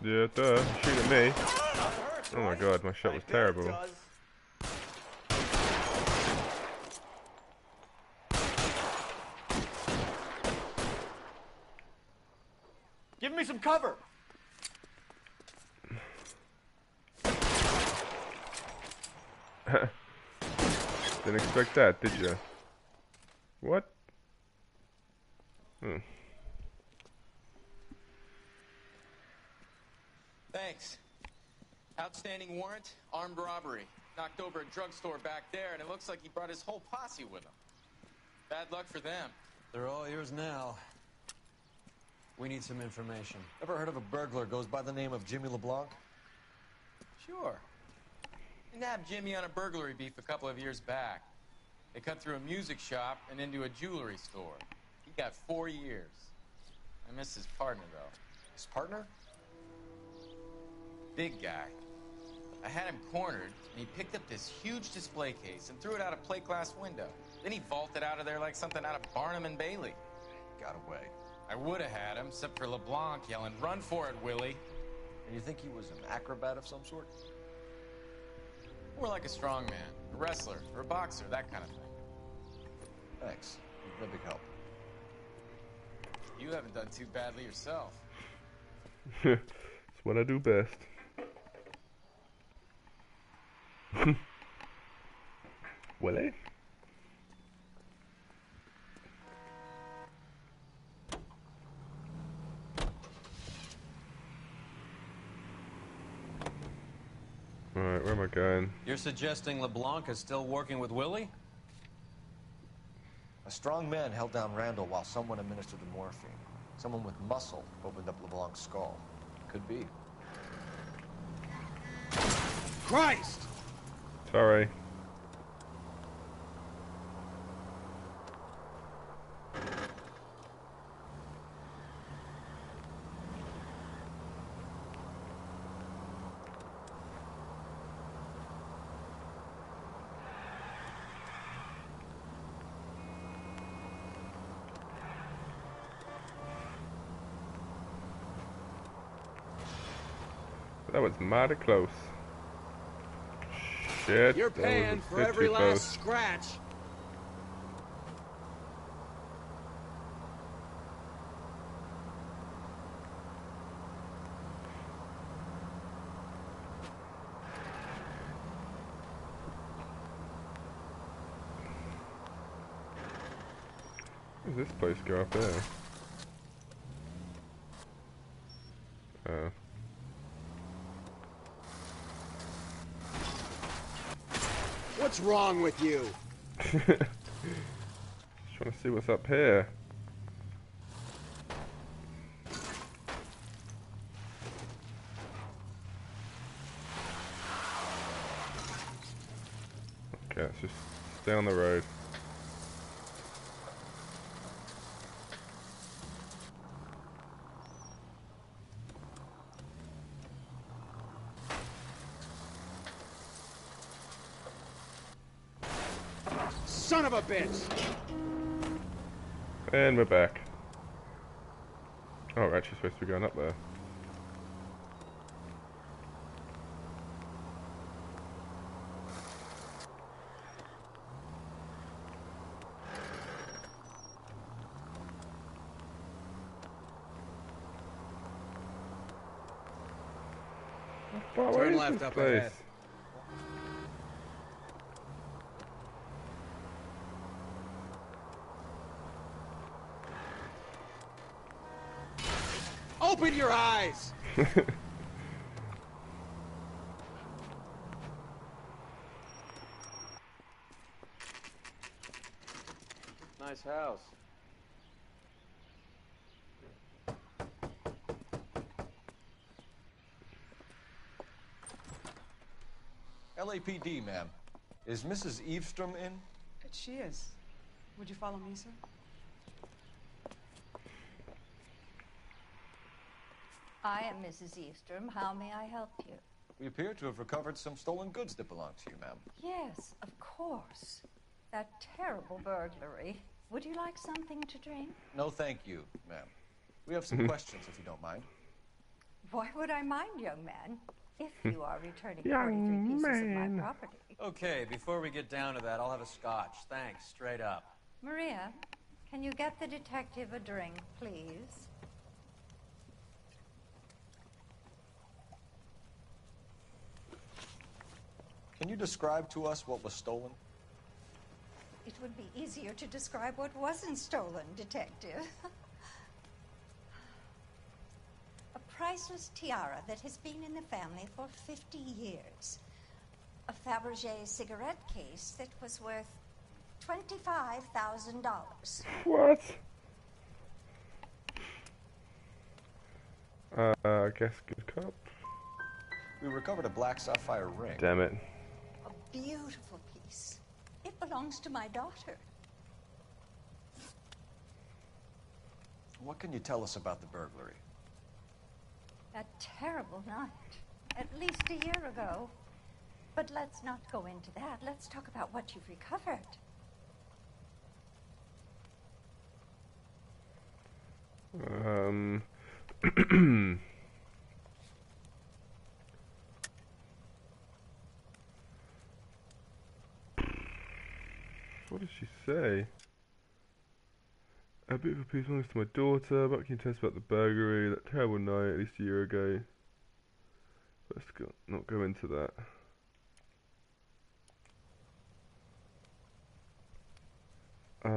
Yeah, duh. Shoot at me. Oh my god, my shot was terrible. Give me some cover. Didn't expect that, did you? What? Thanks. Outstanding warrant, armed robbery. Knocked over a drugstore back there, and it looks like he brought his whole posse with him. Bad luck for them. They're all yours now. We need some information. Ever heard of a burglar goes by the name of Jimmy LeBlanc? Sure. We nabbed Jimmy on a burglary beef a couple of years back. They cut through a music shop and into a jewelry store. He got 4 years. I miss his partner, though. His partner? Big guy. I had him cornered, and he picked up this huge display case and threw it out a plate glass window. Then he vaulted out of there like something out of Barnum and Bailey. Got away. I would have had him, except for LeBlanc yelling, "Run for it, Willie!" And you think he was an acrobat of some sort? More like a strongman, a wrestler, or a boxer, that kind of thing. Thanks. You've been a big help. You haven't done too badly yourself. It's what I do best. Willie? Alright, where am I going? You're suggesting LeBlanc is still working with Willie? A strong man held down Randall while someone administered the morphine. Someone with muscle opened up LeBlanc's skull. Could be. Christ! Sorry. That was mighty close. Shit. You're that was paying a for bit every too last close. scratch. Where's this place go up there? Oh. What's wrong with you? Just trying to see what's up here. Okay, let's just stay on the road. Son of a bitch! And we're back. Oh, we're actually supposed to be going up there. How far away Turn is left this up place? ahead. Open your eyes! Nice house. LAPD, ma'am. Is Mrs. Eavestrom in? She is. Would you follow me, sir? I am Mrs. Eavestrom. How may I help you? We appear to have recovered some stolen goods that belong to you, ma'am. Yes, of course. That terrible burglary. Would you like something to drink? No, thank you, ma'am. We have some questions, if you don't mind. Why would I mind, young man? If you are returning Young 43 pieces of man. my property. Okay, before we get down to that, I'll have a scotch. Thanks, straight up. Maria, can you get the detective a drink, please? Can you describe to us what was stolen? It would be easier to describe what wasn't stolen, detective. A priceless tiara that has been in the family for 50 years. A Fabergé cigarette case that was worth $25,000. What? I guess good cop. We recovered a black sapphire ring. Damn it. A beautiful piece. It belongs to my daughter. What can you tell us about the burglary? That terrible night. At least a year ago. But let's not go into that. Let's talk about what you've recovered. What did she say? A beautiful piece belongs to my daughter. What can you tell us about the burglary? That terrible night, at least a year ago. Let's not go into that. I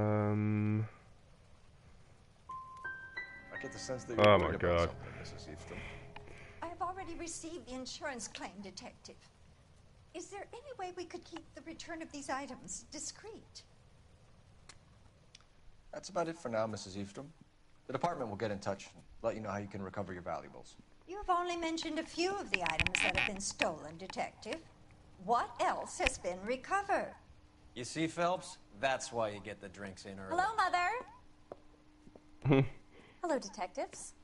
get the sense that you're Oh worried my about God. something, Mrs. Eavestrom. I have already received the insurance claim, detective. Is there any way we could keep the return of these items discreet? That's about it for now, Mrs. Eavestrom. The department will get in touch and let you know how you can recover your valuables. You have only mentioned a few of the items that have been stolen, detective. What else has been recovered? You see, Phelps? That's why you get the drinks in early. Hello, Mother. Hello, detectives.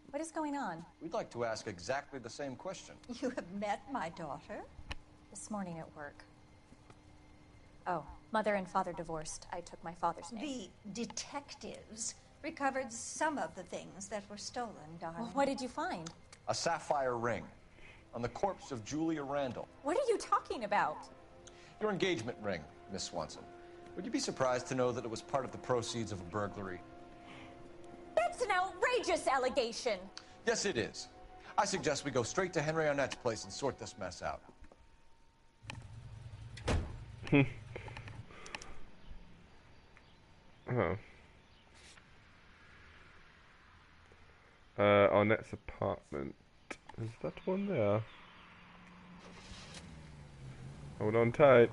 What is going on? We'd like to ask exactly the same question. You have met my daughter? This morning at work. Oh, mother and father divorced. I took my father's name. The detectives recovered some of the things that were stolen, darling. Well, what did you find? A sapphire ring on the corpse of Julia Randall. What are you talking about? Your engagement ring, Miss Swanson. Would you be surprised to know that it was part of the proceeds of a burglary? That's an outrageous allegation. Yes, it is. I suggest we go straight to Henry Arnett's place and sort this mess out. Oh. Arnett's apartment. Is that one there? Hold on tight.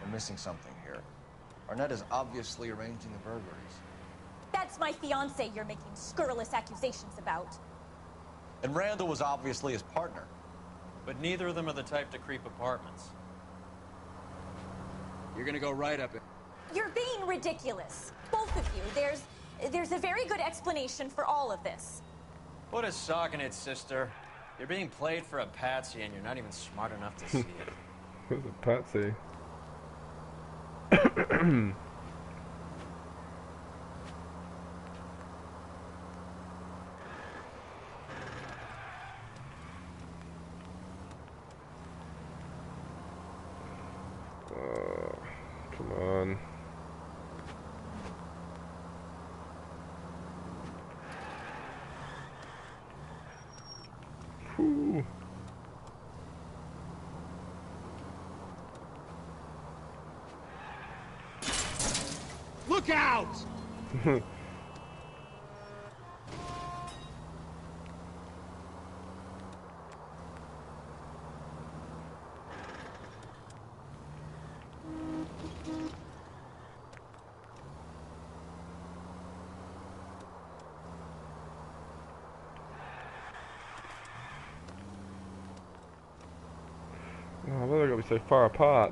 We're missing something here. Arnett is obviously arranging the burglaries. That's my fiance you're making scurrilous accusations about. And Randall was obviously his partner. But neither of them are the type to creep apartments. You're gonna go right up it. You're being ridiculous. Both of you. There's a very good explanation for all of this. Put a sock in it, sister. You're being played for a patsy and you're not even smart enough to see it. Who's a patsy? Come on. Whew. Look out! Oh, why they gotta be so far apart?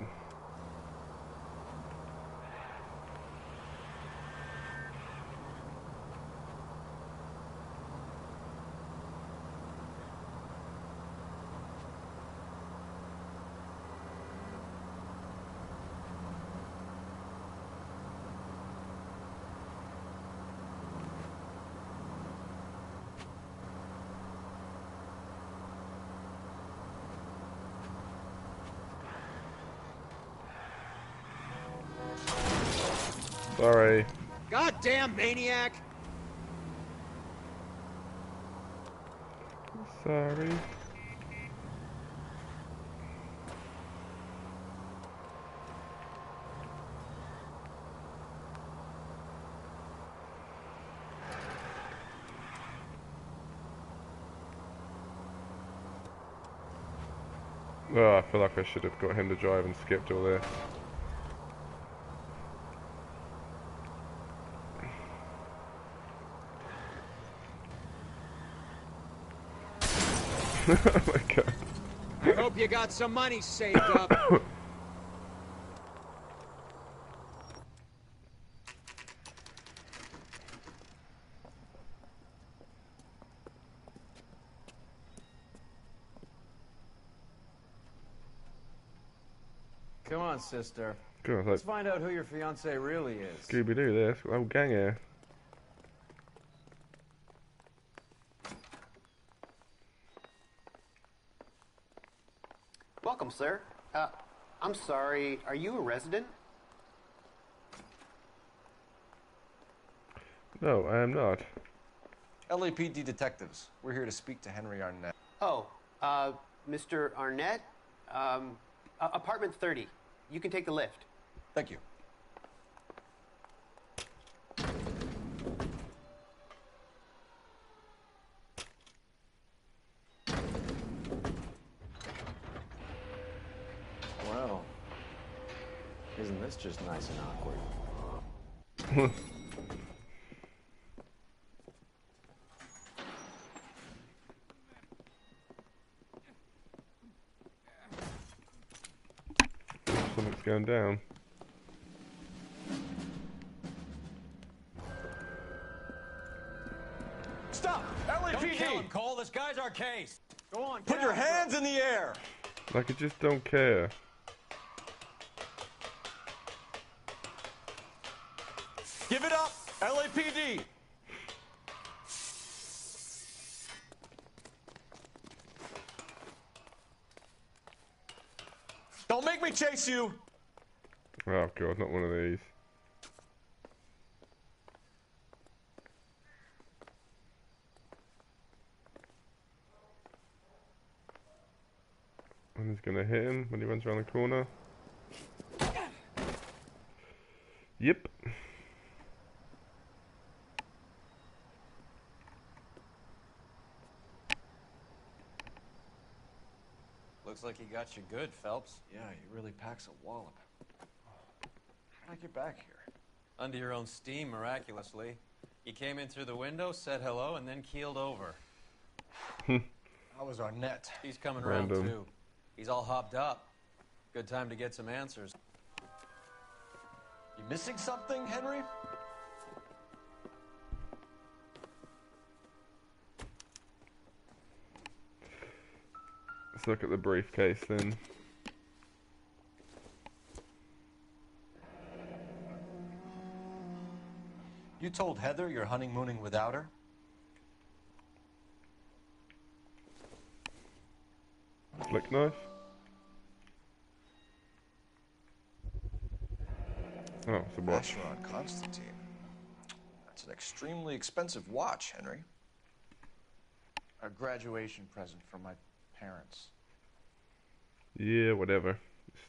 Sorry. Goddamn maniac! Sorry. Oh, I feel like I should have got him to drive and skipped all this. Oh my god. I hope you got some money saved up. Come on, sister. God, Let's like find out who your fiance really is. Scooby-Doo this, whole gang here. Welcome, sir. I'm sorry, are you a resident? No, I am not. LAPD detectives. We're here to speak to Henry Arnett. Oh, Mr. Arnett? Apartment 30. You can take the lift. Thank you. Well, isn't this just nice and awkward? Something's going down. Stop! Don't kill him, LAPD! Cole. This guy's our case. Go on. Put your hands in the air! Like I just don't care. Give it up! LAPD! Don't make me chase you! Oh god, not one of these. And he's gonna hit him when he runs around the corner. Yep. Looks like he got you good, Phelps. Yeah, he really packs a wallop. How'd I get back here? Under your own steam, miraculously. He came in through the window, said hello, and then keeled over. How was Arnett? He's coming Random. around, too. He's all hopped up. Good time to get some answers. You missing something, Henry? Let's look at the briefcase then. You told Heather you're honeymooning without her? Flick knife. Oh, it's a watch. Vacheron Constantine. That's an extremely expensive watch, Henry. A graduation present from my parents. Yeah, whatever.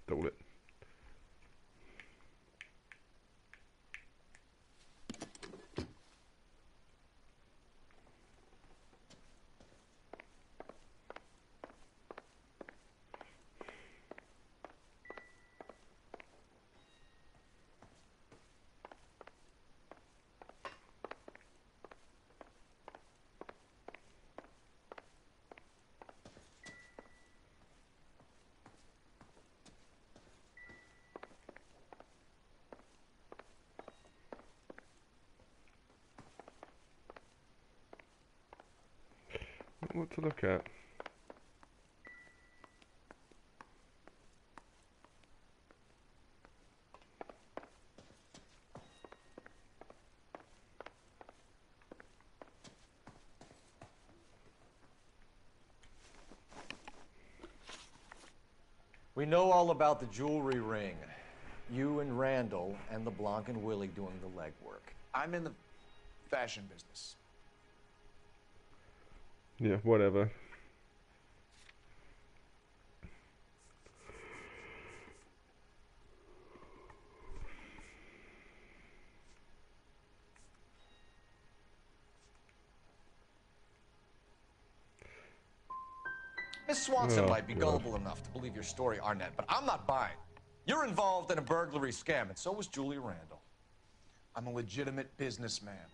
Stole it. What to look at? We know all about the jewelry ring. You and Randall and LeBlanc and Willie doing the legwork. I'm in the fashion business. Yeah, whatever. Miss Swanson Oh, might be God. gullible enough to believe your story, Arnett, but I'm not buying. You're involved in a burglary scam, and so was Julia Randall. I'm a legitimate businessman.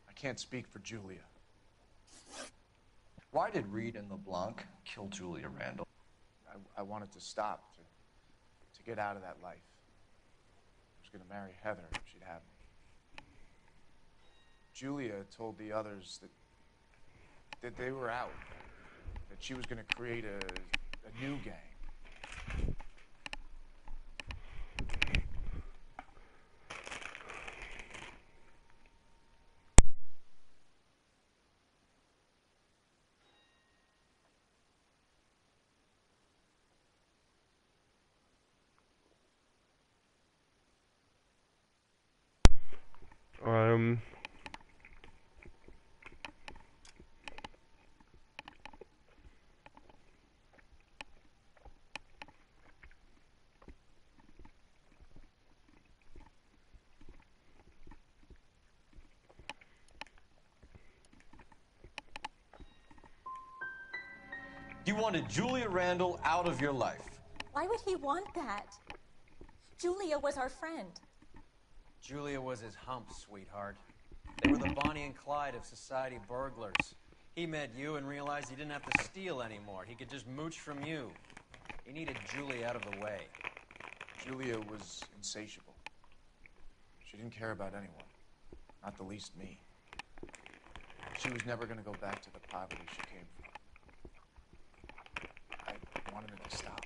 I can't speak for Julia. Why did Reed and LeBlanc kill Julia Randall? I wanted to stop, to get out of that life. I was going to marry Heather if she'd have me. Julia told the others that they were out, that she was going to create a new gang. Um. You wanted Julia Randall out of your life. Why would he want that? Julia was our friend. Julia was his hump, sweetheart. They were the Bonnie and Clyde of society burglars. He met you and realized he didn't have to steal anymore. He could just mooch from you. He needed Julia out of the way. Julia was insatiable. She didn't care about anyone, not the least me. She was never going to go back to the poverty she came from. I wanted it to stop.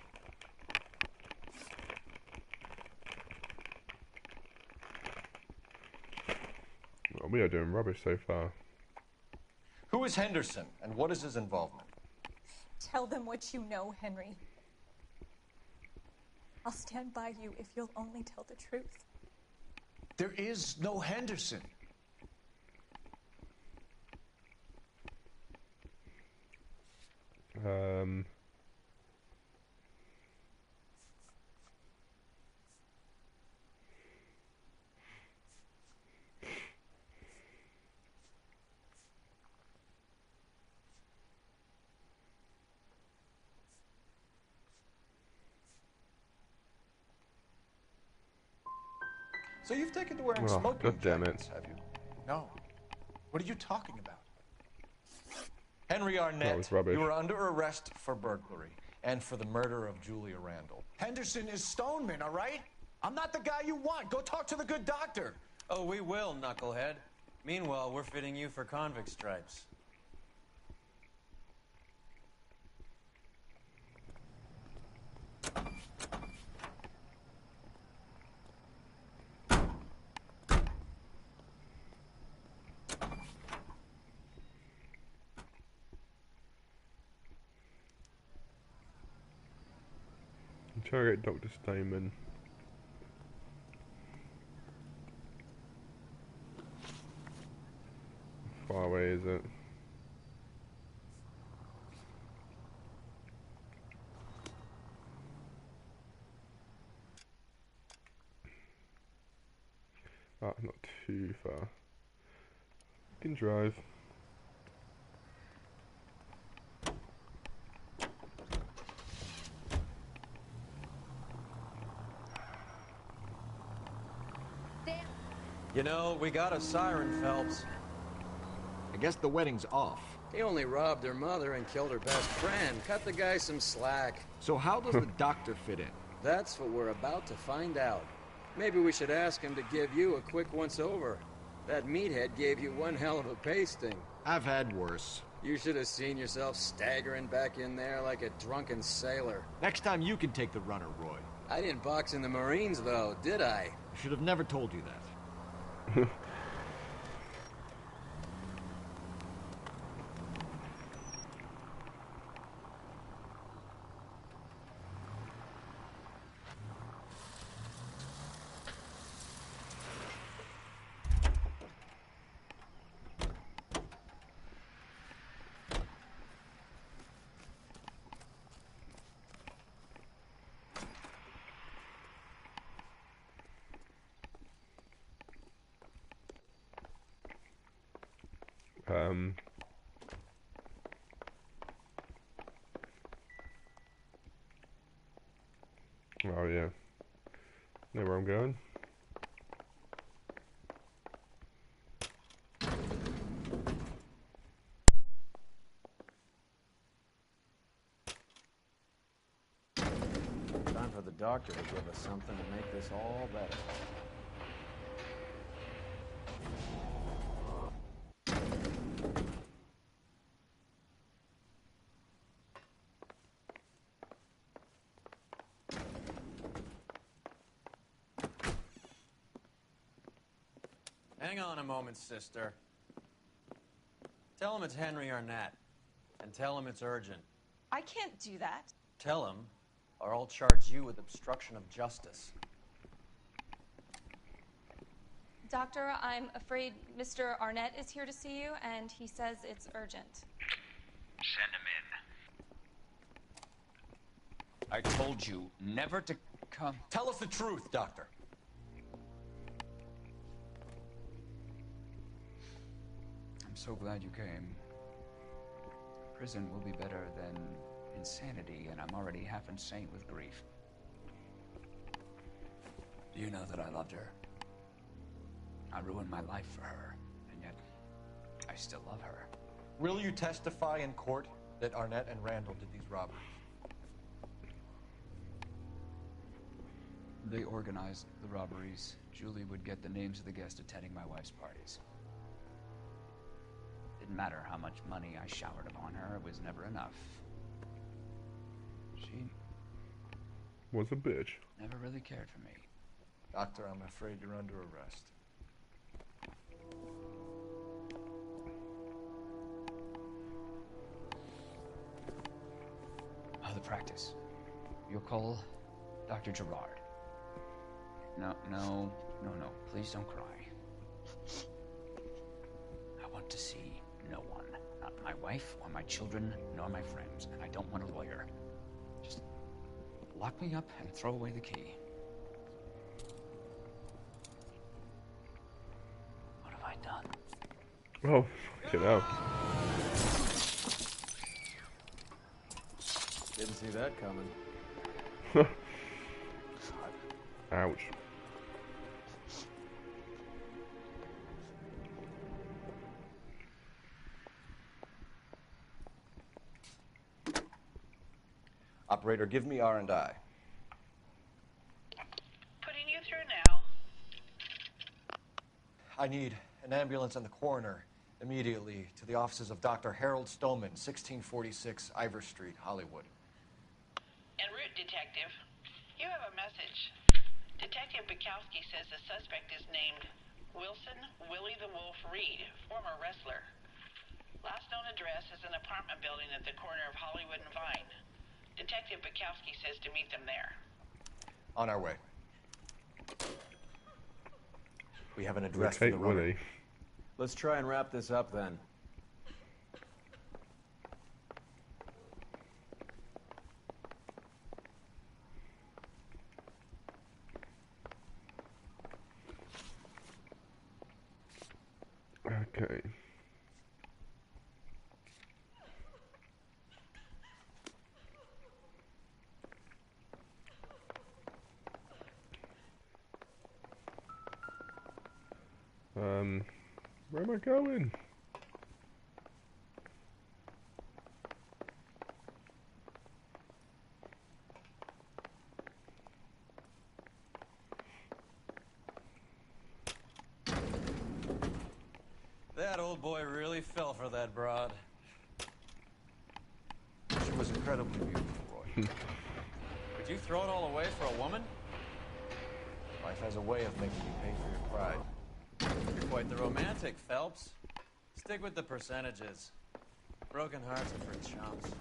Well, we are doing rubbish so far. Who is Henderson, and what is his involvement? Tell them what you know, Henry. I'll stand by you if you'll only tell the truth. There is no Henderson. Um. So you've taken to wearing Oh, smoking God damn it. jackets, have you? No. What are you talking about? Henry That Arnett, was rubbish. you were under arrest for burglary and for the murder of Julia Randall. Henderson is Stoneman, all right? I'm not the guy you want. Go talk to the good doctor. Oh, we will, knucklehead. Meanwhile, we're fitting you for convict stripes. I'm trying to get Dr. Stoneman. How far away is it? Ah, not too far. You can drive. You know, we got a siren, Phelps. I guess the wedding's off. He only robbed her mother and killed her best friend. Cut the guy some slack. So how does the doctor fit in? That's what we're about to find out. Maybe we should ask him to give you a quick once-over. That meathead gave you one hell of a pasting. I've had worse. You should have seen yourself staggering back in there like a drunken sailor. Next time you can take the runner, Roy. I didn't box in the Marines, though, did I? I should have never told you that. Oh yeah. Know where I'm going. Time for the doctor to give us something to make this all better. Hang on a moment, sister. Tell him it's Henry Arnett. And tell him it's urgent. I can't do that. Tell him, or I'll charge you with obstruction of justice. Doctor, I'm afraid Mr. Arnett is here to see you, and he says it's urgent. Send him in. I told you never to come. Tell us the truth, Doctor. I'm so glad you came. Prison will be better than insanity, and I'm already half insane with grief. Do you know that I loved her? I ruined my life for her, and yet I still love her. Will you testify in court that Arnett and Randall did these robberies? They organized the robberies. Julie would get the names of the guests attending my wife's parties. Didn't matter how much money I showered upon her, it was never enough. She Was a bitch. never really cared for me. Doctor, I'm afraid you're under arrest. The practice. You'll call Dr. Gerard. No. Please don't cry. I want to see no one. Not my wife, or my children, nor my friends. And I don't want a lawyer. Just lock me up and throw away the key. What have I done? Oh, fucking hell. Didn't see that coming. Ouch. Operator, give me R&I. Putting you through now. I need an ambulance and the coroner immediately to the offices of Dr. Harold Stoneman, 1646 Ivor Street, Hollywood. En route, Detective. You have a message. Detective Bukowski says the suspect is named Wilson Willie the Wolf Reed, former wrestler. Last known address is an apartment building at the corner of Hollywood and Vine. Detective Bukowski says to meet them there. On our way. We have an address for Take the runner. Willie. Let's try and wrap this up then. Okay. Where am I going? That old boy really fell for that broad. She was incredibly beautiful, Roy. Would you throw it all away for a woman? Life has a way of making you pay for your pride. You're quite the romantic, Phelps. Stick with the percentages. Broken hearts are for chumps.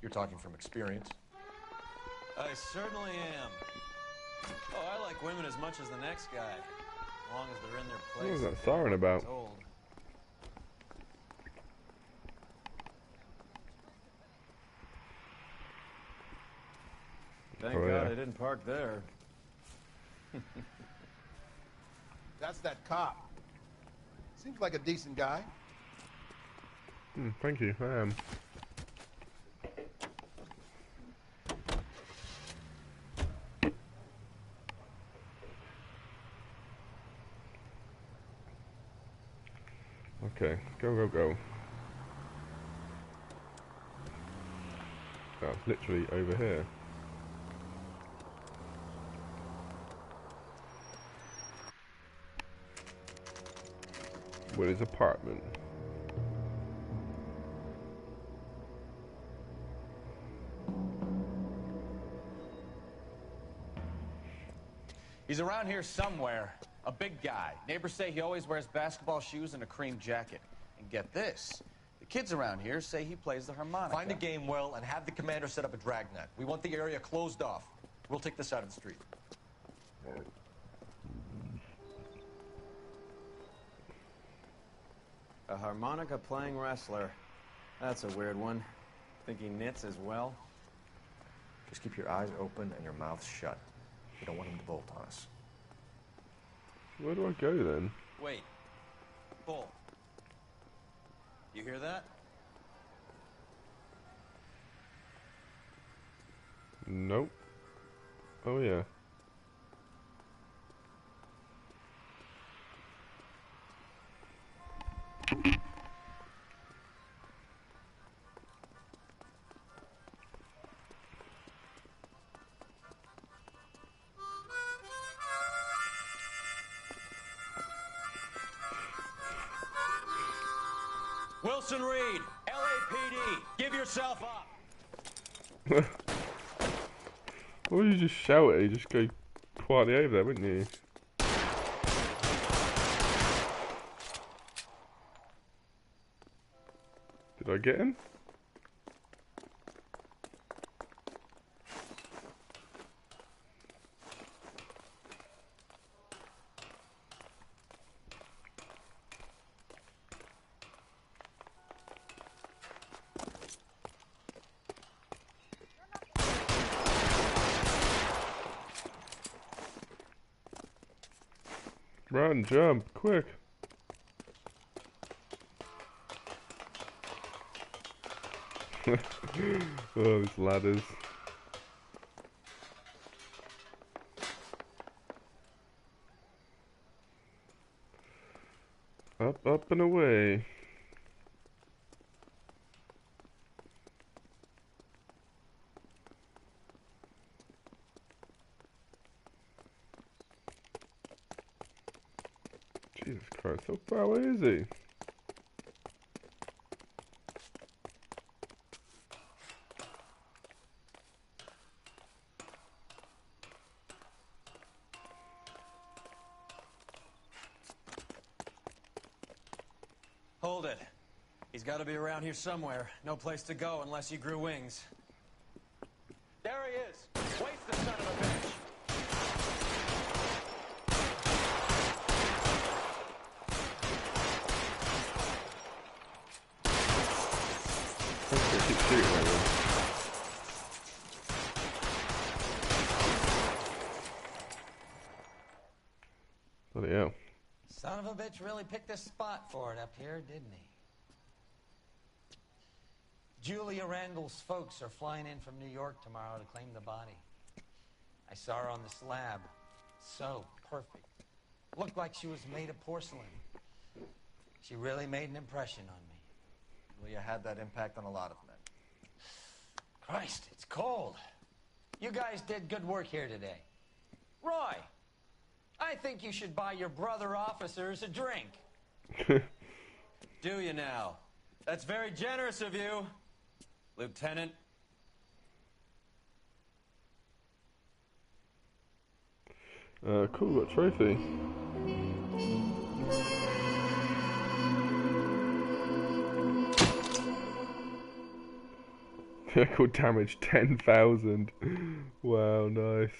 You're talking from experience. I certainly am. Oh, I like women as much as the next guy. As long as they're in their place. What was that siren about? Told. Thank Oh, God yeah. I didn't park there. That's that cop. Seems like a decent guy. Thank you, I am. Okay, go. That's literally over here. Willie's apartment. He's around here somewhere. A big guy. Neighbors say he always wears basketball shoes and a cream jacket. And get this. The kids around here say he plays the harmonica. Find a game well and have the commander set up a dragnet. We want the area closed off. We'll take this side of the street. A harmonica-playing wrestler. That's a weird one. Think he knits as well? Just keep your eyes open and your mouth shut. We don't want him to bolt on us. Where do I go then? Wait. Bull. You hear that? Nope. Oh yeah. Wilson Reed, LAPD, give yourself up. Why would you just shout it? You just go quietly over there, wouldn't you? Did I get him? Run, jump, quick. Oh, these ladders. Up and away. Jesus Christ, how far away is he? Hold it. He's got to be around here somewhere. No place to go unless he grew wings. There he is. Waste the son of a bitch. Keep shooting at him. Bloody hell. Son of a bitch really picked a spot for it up here, didn't he? Julia Randall's folks are flying in from New York tomorrow to claim the body. I saw her on the slab. So perfect. Looked like she was made of porcelain. She really made an impression on me. Julia had that impact on a lot of men. Christ, it's cold. You guys did good work here today. Roy, I think you should buy your brother officers a drink. Do you now? That's very generous of you, Lieutenant. Cool, got trophy. Vehicle damage 10,000. Wow, nice.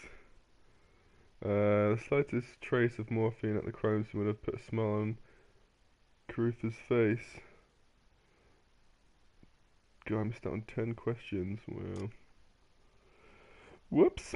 The slightest trace of morphine at the crime scene would have put a smile on Carutha's face. God, I missed out on 10 questions. Wow. Whoops.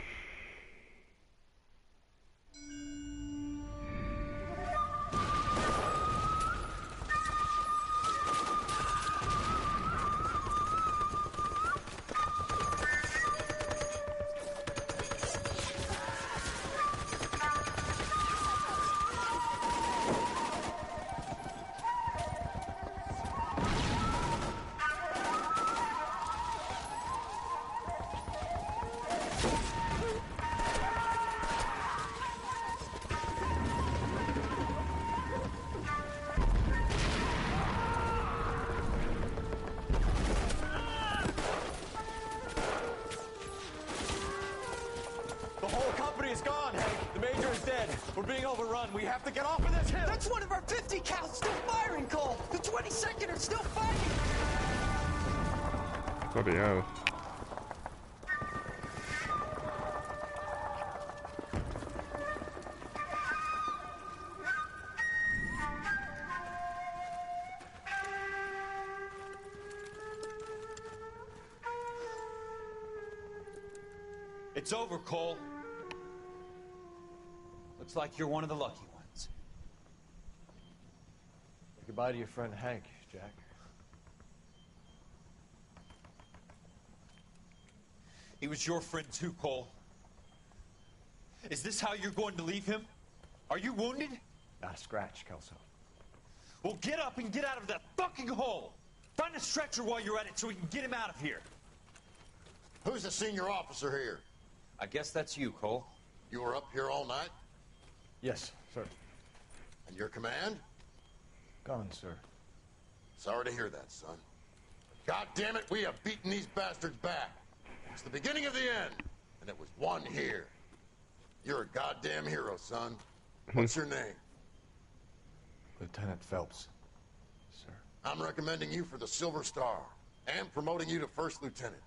We're being overrun. We have to get off of this hill. That's one of our 50 cals still firing, Cole. The 22nd are still fighting. Bloody hell. It's over, Cole. Looks like you're one of the lucky ones. Say goodbye to your friend Hank, Jack. He was your friend too, Cole. Is this how you're going to leave him? Are you wounded? Not a scratch, Kelso. Well, get up and get out of that fucking hole. Find a stretcher while you're at it so we can get him out of here. Who's the senior officer here? I guess that's you, Cole. You were up here all night? Yes, sir. And your command? Gone, sir. Sorry to hear that, son. God damn it, we have beaten these bastards back. It's the beginning of the end, and it was one here. You're a goddamn hero, son. What's your name? Lieutenant Phelps, sir. I'm recommending you for the Silver Star, and promoting you to First Lieutenant.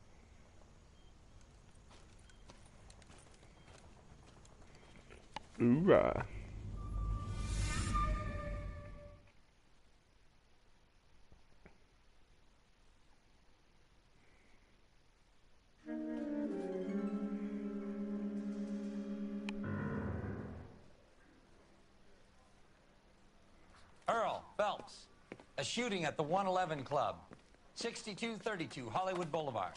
Hoorah. Earl Phelps, a shooting at the 111 Club, 6232 Hollywood Boulevard.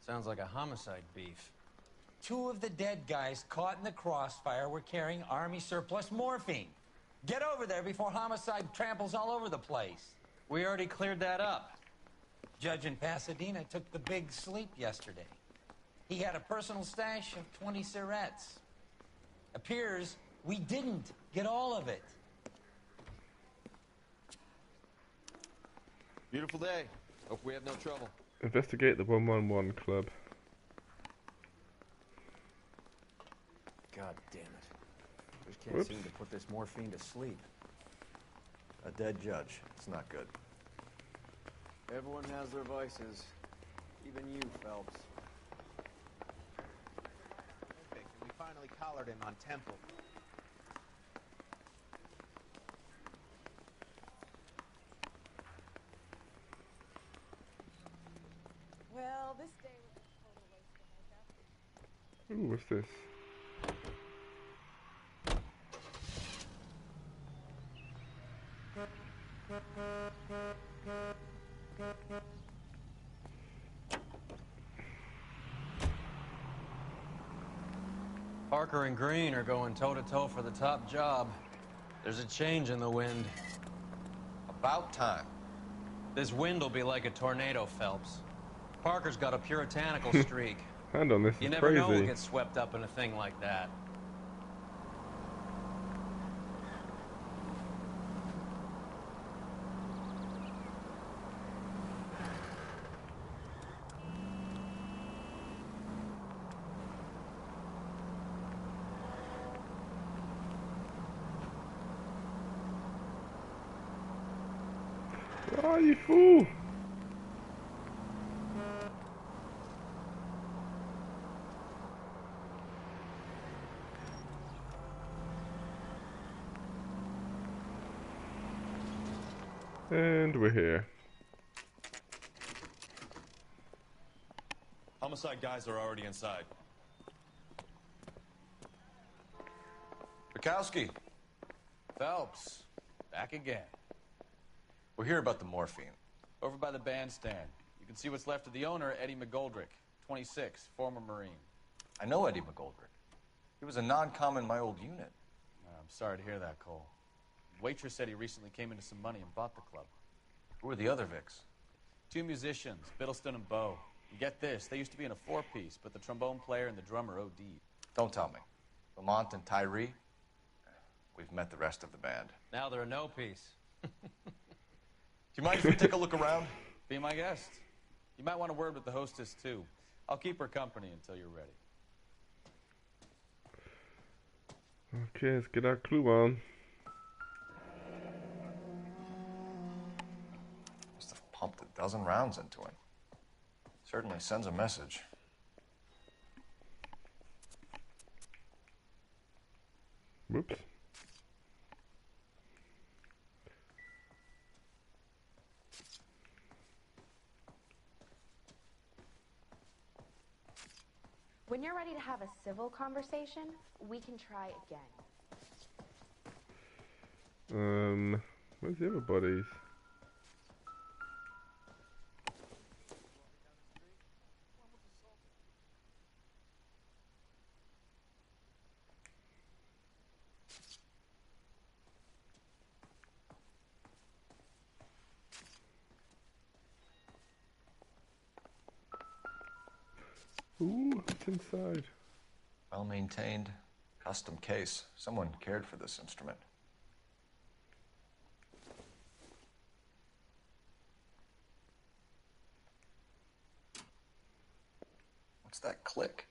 Sounds like a homicide beef. 2 of the dead guys caught in the crossfire were carrying Army surplus morphine. Get over there before homicide tramples all over the place. We already cleared that up. Judge in Pasadena took the big sleep yesterday. He had a personal stash of 20 cigarettes. Appears we didn't get all of it. Beautiful day. Hope we have no trouble. Investigate the 111 club. God damn it. Just can't Whoops. seem to put this morphine to sleep. A dead judge. It's not good. Everyone has their vices. Even you, Phelps. Perfect. We finally collared him on Temple. Well, this day was a total waste of makeup. Ooh, what's this? Parker and Green are going toe-to-toe for the top job. There's a change in the wind. About time. This wind will be like a tornado, Phelps. Parker's got a puritanical streak. Hand on this You is never crazy. know who'll get swept up in a thing like that. Ah, you fool! And we're here. Homicide guys are already inside. Bukowski, Phelps, back again. we're here about the morphine. Over by the bandstand. You can see what's left of the owner, Eddie McGoldrick, 26, former Marine. I know Eddie McGoldrick. He was a non-com in my old unit. I'm sorry to hear that, Cole. Waitress said he recently came into some money and bought the club. Who were the other Vics? 2 musicians, Biddleston and Bowe. And get this, they used to be in a 4-piece, but the trombone player and the drummer OD'd. Don't tell me. Lamont and Tyree? We've met the rest of the band. Now they're a no-piece. Do you mind if we take a look around? Be my guest. You might want a word with the hostess, too. I'll keep her company until you're ready. Okay, let's get our clue on. Must have pumped a dozen rounds into him. Certainly sends a message. Whoops. When you're ready to have a civil conversation, we can try again. Where's the other bodies? Ooh, what's inside? Well maintained, custom case. Someone cared for this instrument. What's that click?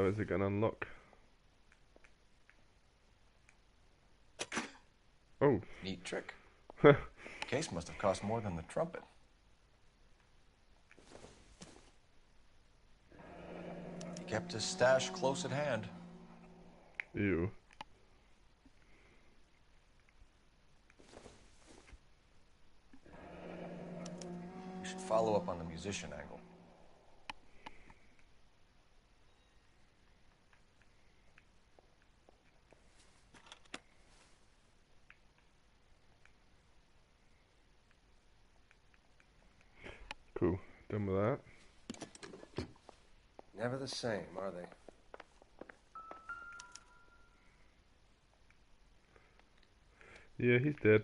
Is it gonna unlock? Oh. Neat trick. Case must have cost more than the trumpet. He kept his stash close at hand. Ew. We should follow up on the musician angle. Cool. Done with that. Never the same, are they? Yeah, he's dead.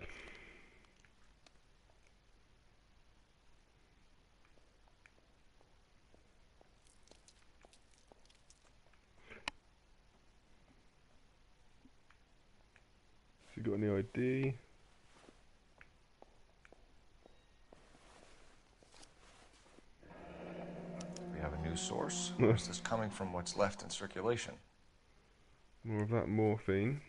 source, or is this coming from what's left in circulation? More of that morphine.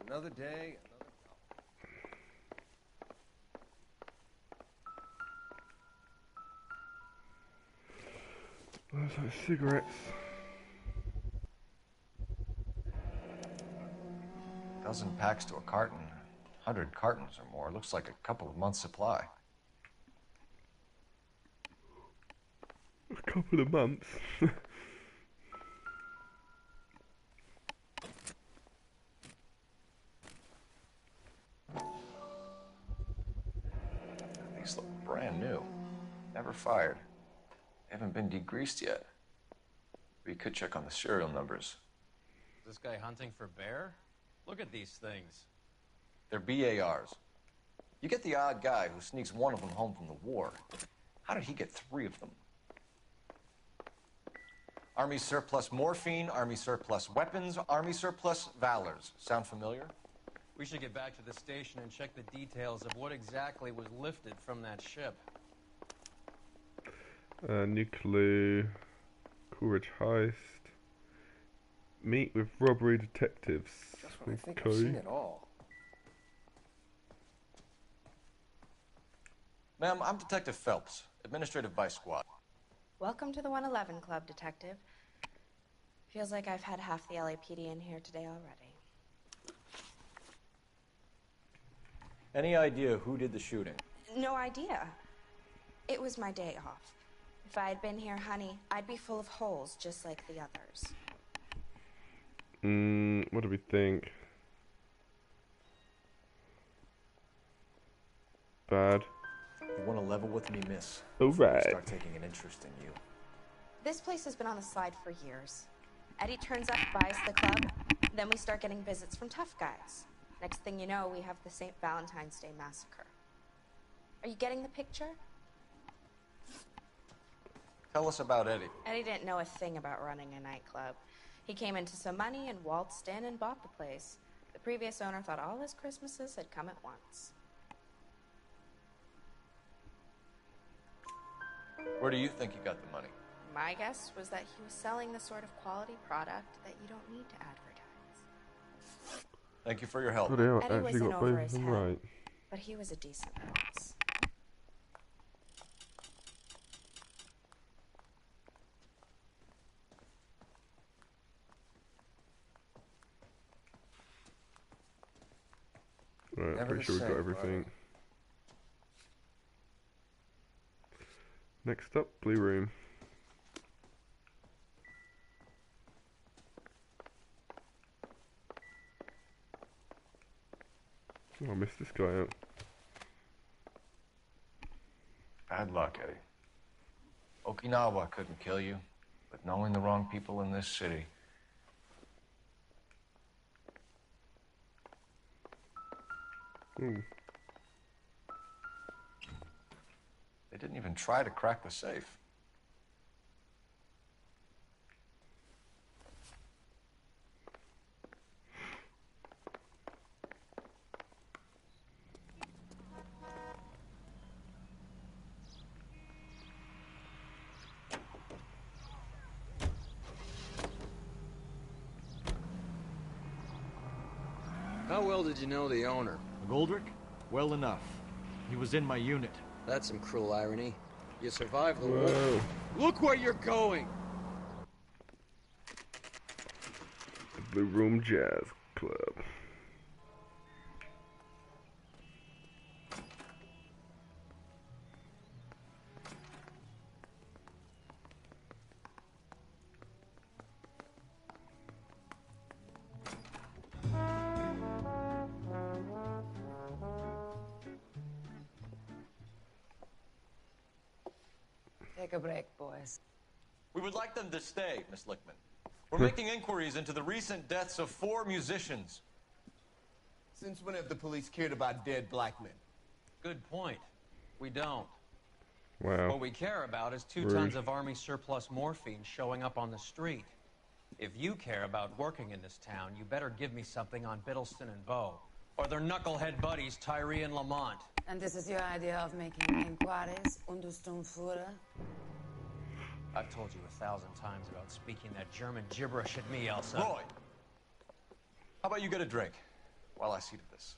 Another day, There's like cigarettes. Dozen packs to a carton. 100 cartons or more. Looks like a couple of months' supply. A couple of months. These look brand new. Never fired. They haven't been degreased yet. We could check on the serial numbers. Is this guy hunting for bear? Look at these things. They're BARs. You get the odd guy who sneaks one of them home from the war. How did he get 3 of them? Army surplus morphine, Army surplus weapons, Army surplus valors. Sound familiar? We should get back to the station and check the details of what exactly was lifted from that ship. Nuclear Courage heist. Meet with robbery detectives. Just when I think I've seen it all. Ma'am, I'm Detective Phelps, Administrative Vice Squad. Welcome to the 111 Club, Detective. Feels like I've had half the LAPD in here today already. Any idea who did the shooting? No idea. It was my day off. If I had been here, honey, I'd be full of holes just like the others. What do we think? Bad. You want to level with me, miss? Alright. Start taking an interest in you. This place has been on the slide for years. Eddie turns up, buys the club, then we start getting visits from tough guys. Next thing you know, we have the St. Valentine's Day massacre. Are you getting the picture? Tell us about Eddie. Eddie didn't know a thing about running a nightclub. He came into some money and waltzed in and bought the place. The previous owner thought all his Christmases had come at once. Where do you think he got the money? My guess was that he was selling the sort of quality product that you don't need to advertise. Thank you for your help. Oh, they are Eddie was actually in got over both his of them head, right. but he was a decent boss. Right, Never pretty the sure we've got same, everything. Next up, Blue Room. Oh, I missed this guy out. Bad luck, Eddie. Okinawa couldn't kill you, but knowing the wrong people in this city. Ooh. They didn't even try to crack the safe. How well did you know the owner? McGoldrick? Well enough. He was in my unit. That's some cruel irony. You survived the war. Whoa. Look where you're going! The Blue Room Jazz Club. Take a break, boys. We would like them to stay, Miss Lickman. We're making inquiries into the recent deaths of 4 musicians. Since when have the police cared about dead black men? Good point. We don't. Wow. What we care about is 2 Rude. tons of Army surplus morphine showing up on the street. If you care about working in this town, you better give me something on Biddleston and Bow. Or their knucklehead buddies, Tyree and Lamont. And this is your idea of making inquiries, Untersturmfuhrer? I've told you 1,000 times about speaking that German gibberish at me, Elsa. Roy! How about you get a drink while I see to this?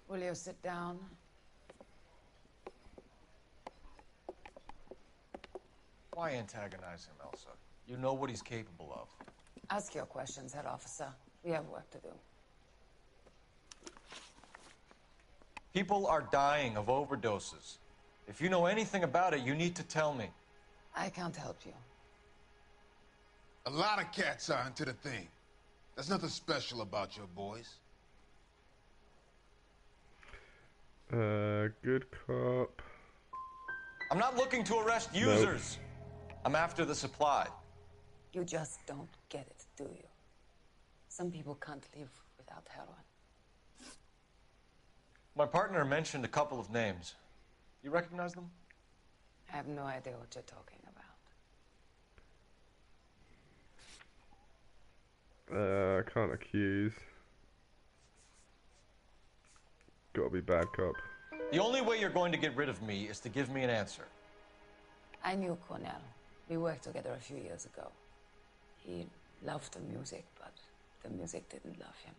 Will you sit down? Why antagonize him, Elsa? You know what he's capable of. Ask your questions, head officer. We have work to do. People are dying of overdoses. If you know anything about it, you need to tell me. I can't help you. A lot of cats are into the thing. There's nothing special about your boys. Good cop. I'm not looking to arrest users. I'm after the supply. You just don't get it, do you? Some people can't live without heroin. My partner mentioned a couple of names. You recognize them? I have no idea what you're talking about. Can't accuse. Gotta be bad cop. The only way you're going to get rid of me is to give me an answer. I knew Cornell. We worked together a few years ago. He loved the music, but the music didn't love him.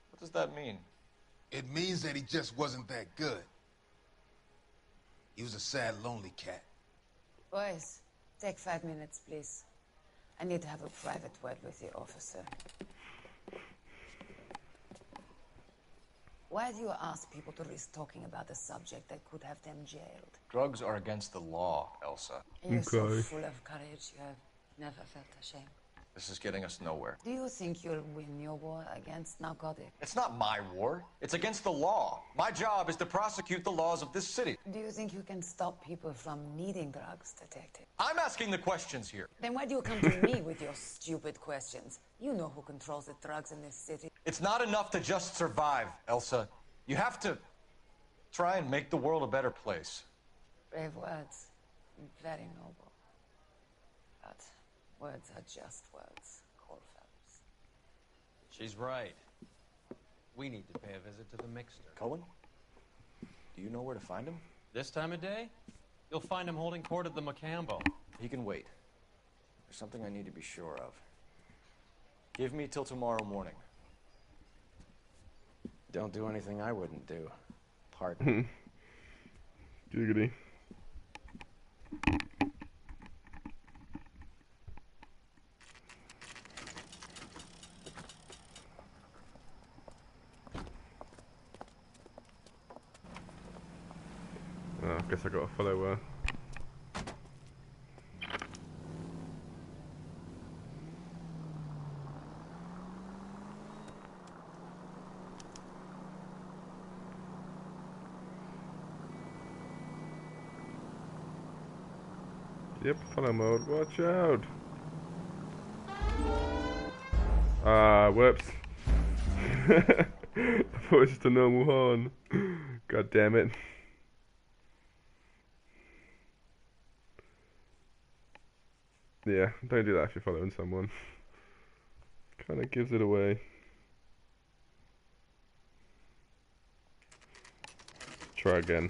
What does that mean? It means that he just wasn't that good. He was a sad, lonely cat. Boys, take 5 minutes, please. I need to have a private word with the officer. Why do you ask people to risk talking about a subject that could have them jailed? Drugs are against the law, Elsa. You're so full of courage, you have never felt ashamed. This is getting us nowhere. Do you think you'll win your war against narcotics? It's not my war. It's against the law. My job is to prosecute the laws of this city. Do you think you can stop people from needing drugs, detective? I'm asking the questions here. Then why do you come to me with your stupid questions? You know who controls the drugs in this city. It's not enough to just survive, Elsa. You have to try and make the world a better place. Brave words. Very noble. But words are just words, Coldfellows. She's right. We need to pay a visit to the Mixter. Cohen? Do you know where to find him? This time of day? You'll find him holding court at the Macambo. He can wait. There's something I need to be sure of. Give me till tomorrow morning. Don't do anything I wouldn't do. Pardon. Giggity. Oh, I guess I got to follow Yep, follow mode, watch out! Ah, whoops. I thought it was just a normal horn. God damn it. Yeah, don't do that if you're following someone. Kinda gives it away. Try again.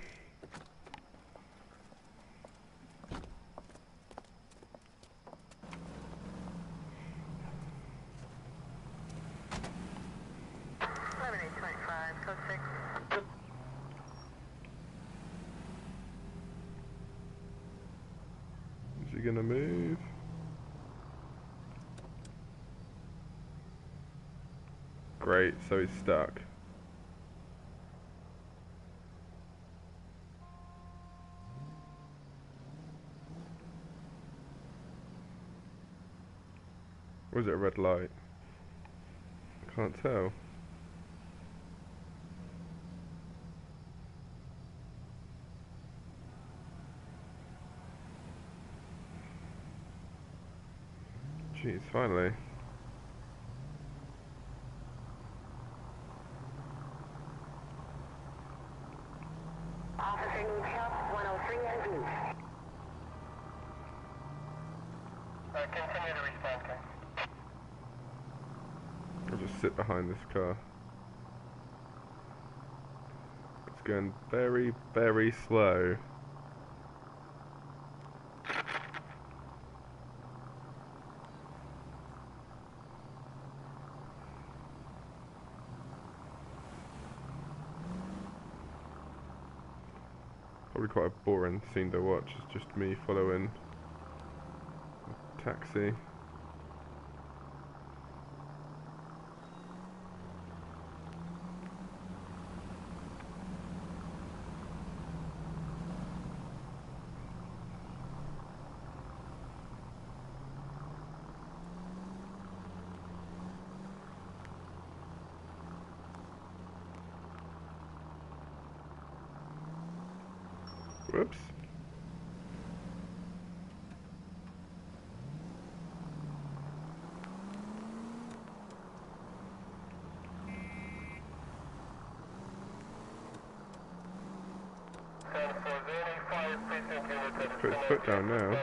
Is he gonna move? Great, so he's stuck. Or is it a red light? I can't tell. Jeez, finally. needs help. 103 en route. Continue to respond, sir. I'll just sit behind this car. It's going very, very slow. Probably quite a boring scene to watch. It's just me following a taxi. Whoops. Put his foot down now.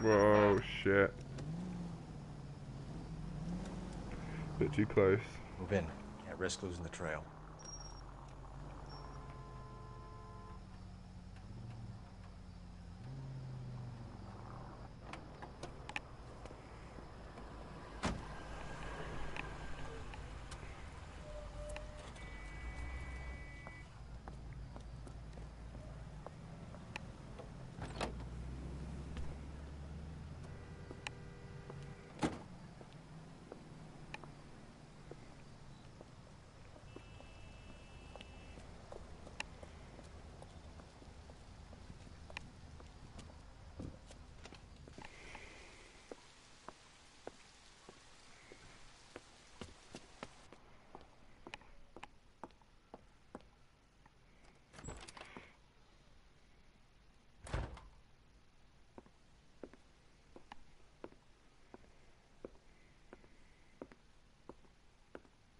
Whoa, shit. Bit too close. Move in. Can't risk losing the trail.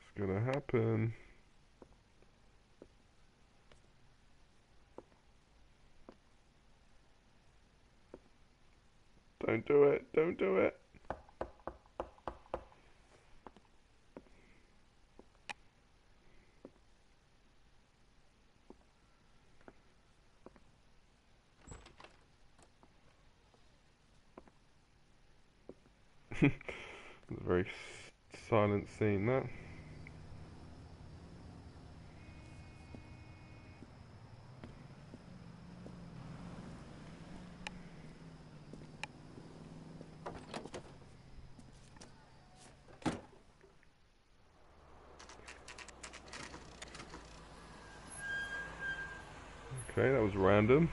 It's gonna happen. Don't do it. Don't do it. It's a very silent scene, that. Okay, that was random.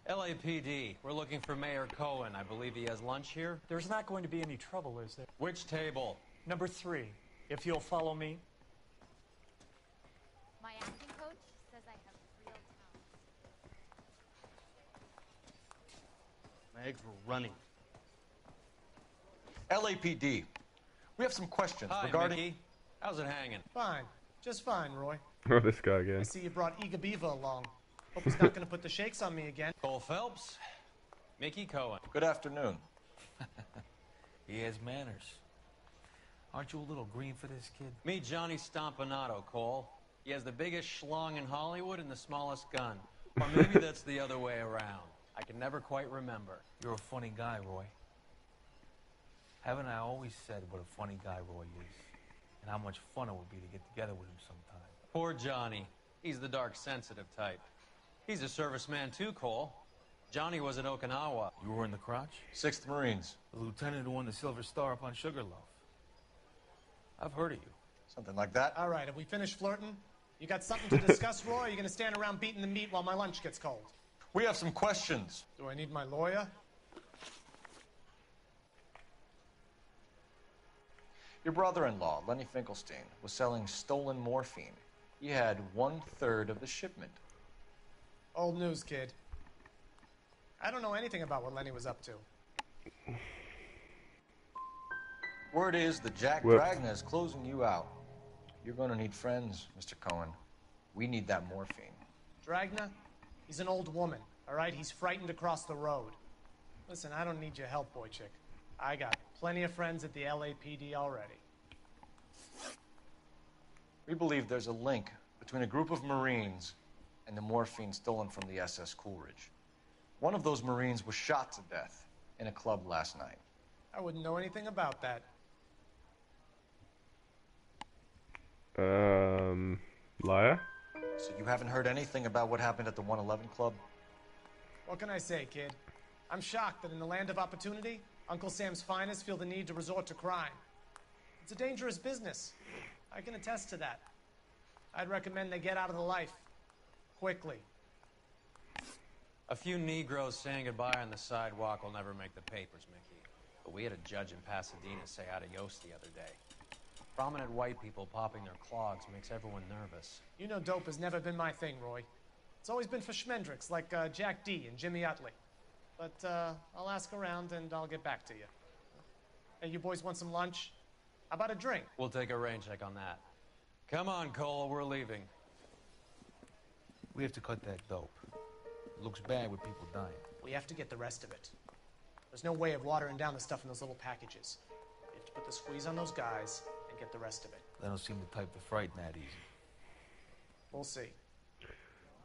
LAPD, we're looking for Mayor Cohen. I believe he has lunch here. There's not going to be any trouble, is there? Which table? Number 3, if you'll follow me. My acting coach says I have real talent. My eggs were running. LAPD. We have some questions Hi, regarding... Mickey. How's it hanging? Fine. Just fine, Roy. Oh, this guy again. I see you brought Iga Beaver along. Hope he's not going to put the shakes on me again. Cole Phelps, Mickey Cohen. Good afternoon. He has manners. Aren't you a little green for this kid? Meet Johnny Stompanato, Cole. He has the biggest schlong in Hollywood and the smallest gun. Or maybe that's the other way around. I can never quite remember. You're a funny guy, Roy. Haven't I always said what a funny guy Roy is? And how much fun it would be to get together with him sometime. Poor Johnny. He's the dark, sensitive type. He's a serviceman too, Cole. Johnny was at Okinawa. You were in the crotch? 6th Marines. The lieutenant who won the Silver Star up on Sugarloaf. I've heard of you. Something like that. All right, have we finished flirting? You got something to discuss, Roy, or are you going to stand around beating the meat while my lunch gets cold? We have some questions. Do I need my lawyer? Your brother-in-law, Lenny Finkelstein, was selling stolen morphine. He had 1/3 of the shipment. Old news, kid. I don't know anything about what Lenny was up to. Word is that Jack Whoops. Dragna is closing you out. You're going to need friends, Mr. Cohen. We need that morphine. Dragna? He's an old woman, all right? He's frightened to cross the road. Listen, I don't need your help, boy chick. I got plenty of friends at the LAPD already. We believe there's a link between a group of Marines and the morphine stolen from the SS Coolidge. One of those Marines was shot to death in a club last night. I wouldn't know anything about that. Liar? So you haven't heard anything about what happened at the 111 Club? What can I say, kid? I'm shocked that in the land of opportunity, Uncle Sam's finest feel the need to resort to crime. It's a dangerous business. I can attest to that. I'd recommend they get out of the life. Quickly. A few Negroes saying goodbye on the sidewalk will never make the papers, Mickey. But we had a judge in Pasadena say adios the other day. Prominent white people popping their clogs makes everyone nervous. You know dope has never been my thing, Roy. It's always been for schmendricks like Jack D. and Jimmy Utley. But I'll ask around and I'll get back to you. Hey, you boys want some lunch? How about a drink? We'll take a rain check on that. Come on, Cole, we're leaving. We have to cut that dope. It looks bad with people dying. We have to get the rest of it. There's no way of watering down the stuff in those little packages. You have to put the squeeze on those guys and get the rest of it. They don't seem the type to frighten that easy. We'll see.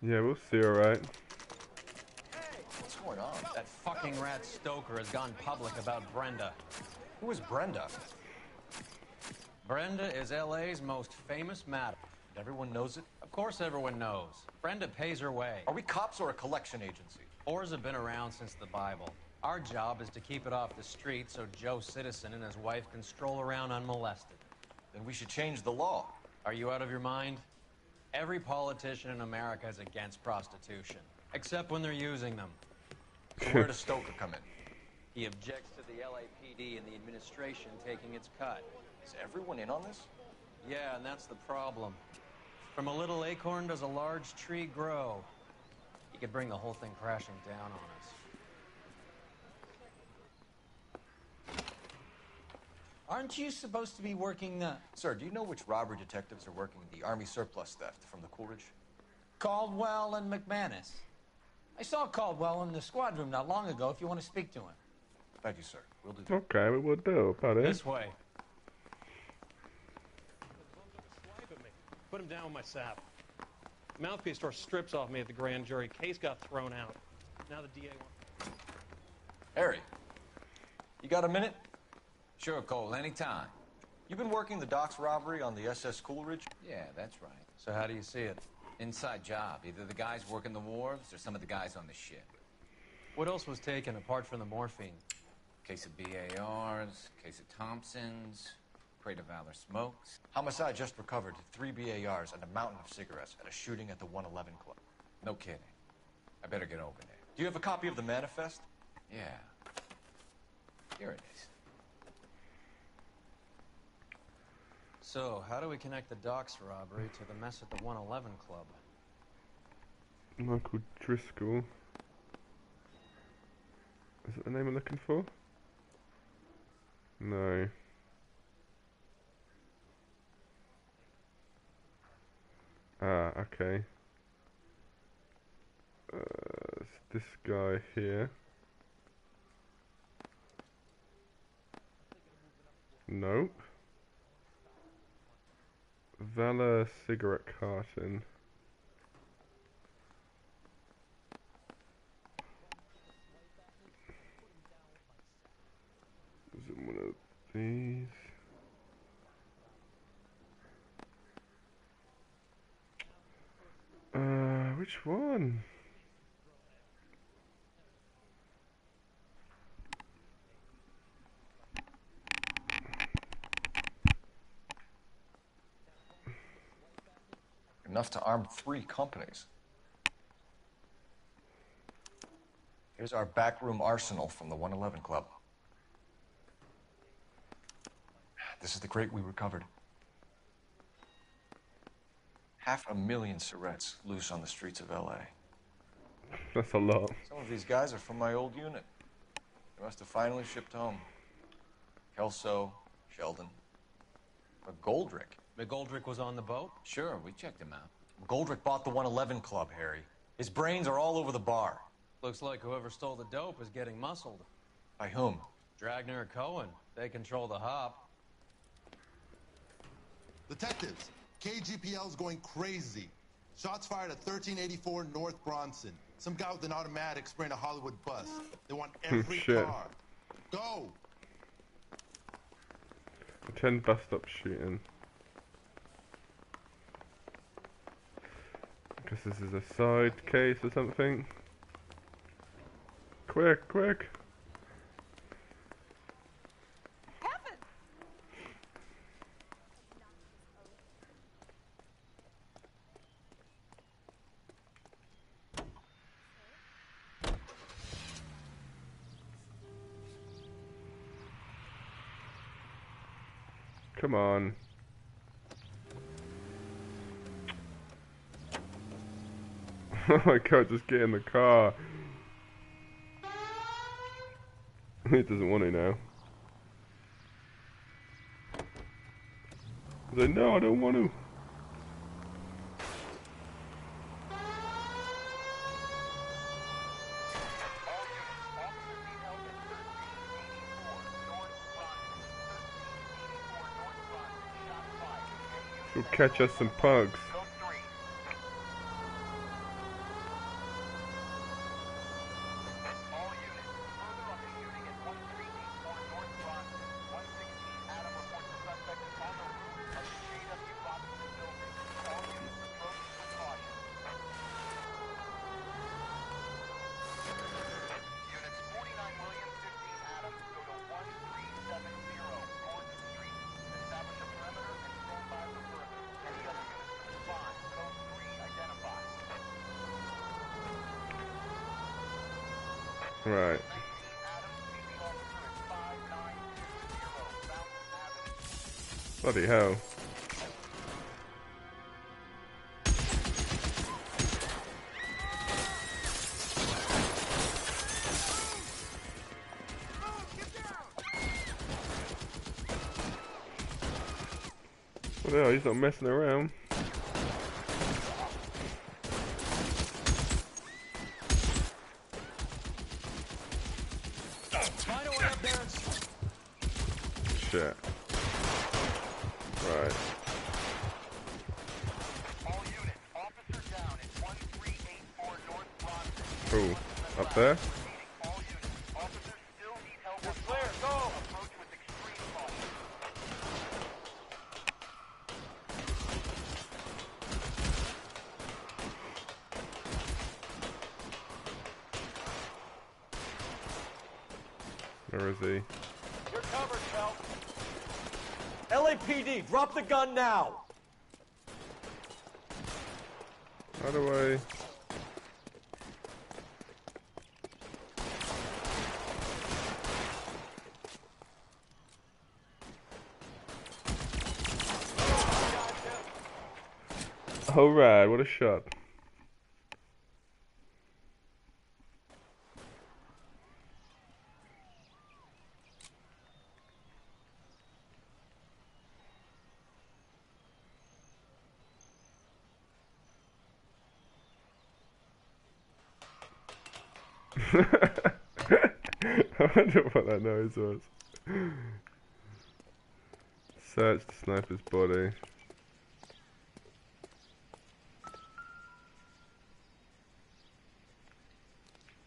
Yeah, we'll see, alright. What's going on? That fucking rat Stoker has gone public about Brenda. Who is Brenda? Brenda is L.A.'s most famous madam. Everyone knows it? Of course everyone knows. Brenda pays her way. Are we cops or a collection agency? Whores have been around since the Bible. Our job is to keep it off the street so Joe Citizen and his wife can stroll around unmolested. Then we should change the law. Are you out of your mind? Every politician in America is against prostitution, except when they're using them. So where does Stoker come in? He objects to the LAPD and the administration taking its cut. Is everyone in on this? Yeah, and that's the problem. From a little acorn does a large tree grow. He could bring the whole thing crashing down on us. Aren't you supposed to be working the... Sir, do you know which robbery detectives are working the Army surplus theft from the Coolidge? Caldwell and McManus. I saw Caldwell in the squad room not long ago if you want to speak to him. Thank you, sir. We'll do that. Okay, we will do, buddy. This way. Put him down with my sap. Mouthpiece tore strips off me at the grand jury. Case got thrown out. Now the DA wants... Harry, you got a minute? Sure, Cole, anytime. You've been working the docks robbery on the SS Coolidge? Yeah, that's right. So how do you see it? Inside job. Either the guys working the wharves or some of the guys on the ship. What else was taken apart from the morphine? Case of BARs, case of Thompsons, crate of Valor smokes. Homicide just recovered 3 BARs and a mountain of cigarettes at a shooting at the 111 Club. No kidding. I better get over there. Do you have a copy of the manifest? Yeah. Here it is. So, how do we connect the docks robbery to the mess at the 111 Club? Michael Driscoll. Is that the name I'm looking for? No. Ah, okay. It's this guy here. Nope. Valor cigarette carton. Is it one of these? Which one? Enough to arm 3 companies. Here's our backroom arsenal from the 111 Club. This is the crate we recovered. 500,000 cigarettes loose on the streets of L.A. That's a lot. Some of these guys are from my old unit. They must have finally shipped home. Kelso, Sheldon. McGoldrick. McGoldrick was on the boat? Sure, we checked him out. McGoldrick bought the 111 Club, Harry. His brains are all over the bar. Looks like whoever stole the dope is getting muscled. By whom? Dragner or Cohen. They control the hop. Detectives, KGPL's going crazy. Shots fired at 1384 North Bronson. Some guy with an automatic spraying a Hollywood bus. They want every Shit. car. Go! Attend bus stop shooting. Guess this is a side case or something. Quick, quick! Come on. Oh my god, just get in the car. He doesn't want to now. He's like, no, I don't want to. Go catch us some pugs. Right. Bloody hell. What the hell, he's not messing around. Shit. Right. Ooh, up there? Where is he? You're covered, Kel. LAPD, drop the gun now! How do I... Alright, what a shot. I wonder what that noise was. Search the sniper's body.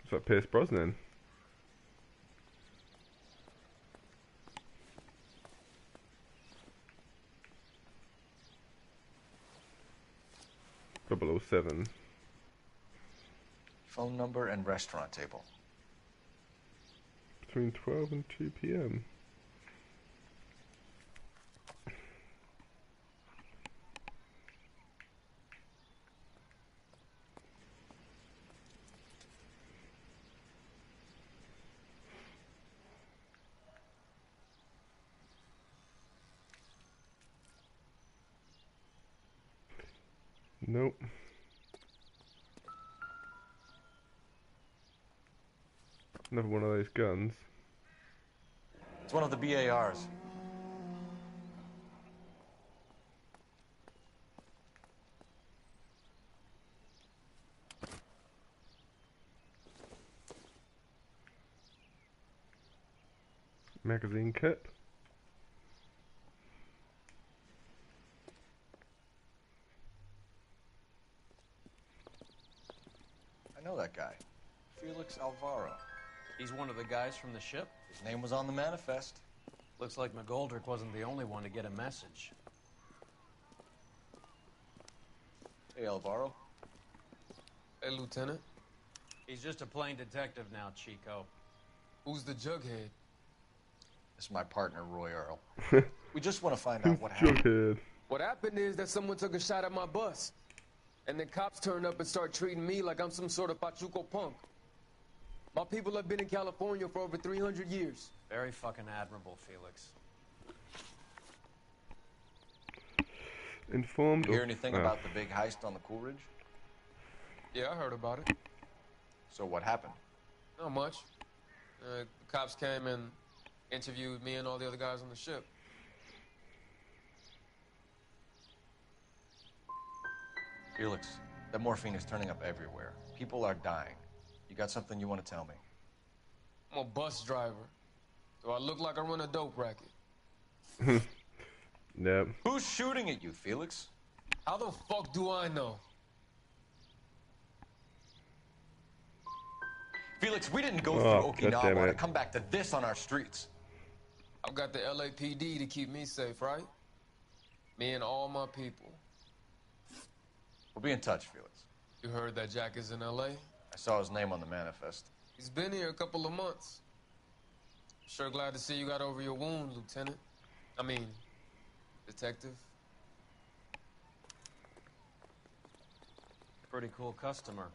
Is that Pierce Brosnan? .007. Phone number and restaurant table. Between 12 and 2 p.m. Nope. Another one of those guns. It's one of the BARs. Magazine clip. I know that guy. Felix Alvaro. He's one of the guys from the ship? His name was on the manifest. Looks like McGoldrick wasn't the only one to get a message. Hey, Alvaro. Hey, Lieutenant. He's just a plain detective now, Chico. Who's the jughead? This is my partner, Roy Earl. We just want to find out what happened. Jughead. What happened is that someone took a shot at my bus. And then cops turned up and started treating me like I'm some sort of Pachuco punk. My people have been in California for over 300 years. Very fucking admirable, Felix. Informed. You hear anything about the big heist on the Coolidge? Yeah, I heard about it. So what happened? Not much. The cops came and interviewed me and all the other guys on the ship. Felix, that morphine is turning up everywhere. People are dying. You got something you want to tell me? I'm a bus driver. Do I look like I run a dope racket? Yep. Who's shooting at you, Felix? How the fuck do I know? Felix, we didn't go Oh, through God damn Okinawa to it. come back to this on our streets. I've got the LAPD to keep me safe, right? Me and all my people. We'll be in touch, Felix. You heard that Jack is in LA? I saw his name on the manifest. He's been here a couple of months. Sure glad to see you got over your wound, Lieutenant. I mean, Detective. Pretty cool customer.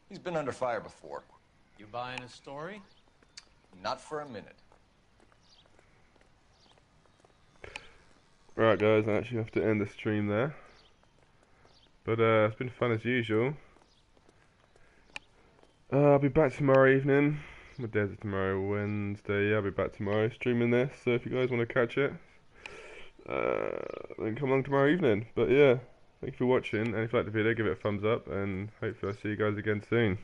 He's been under fire before. You buying his story? Not for a minute. Right, guys, I actually have to end the stream there. But it's been fun as usual. I'll be back tomorrow evening. What day is it tomorrow? Wednesday. Yeah, I'll be back tomorrow streaming this. So if you guys want to catch it, then come along tomorrow evening. But yeah, thank you for watching. And if you like the video, give it a thumbs up. And hopefully I'll see you guys again soon.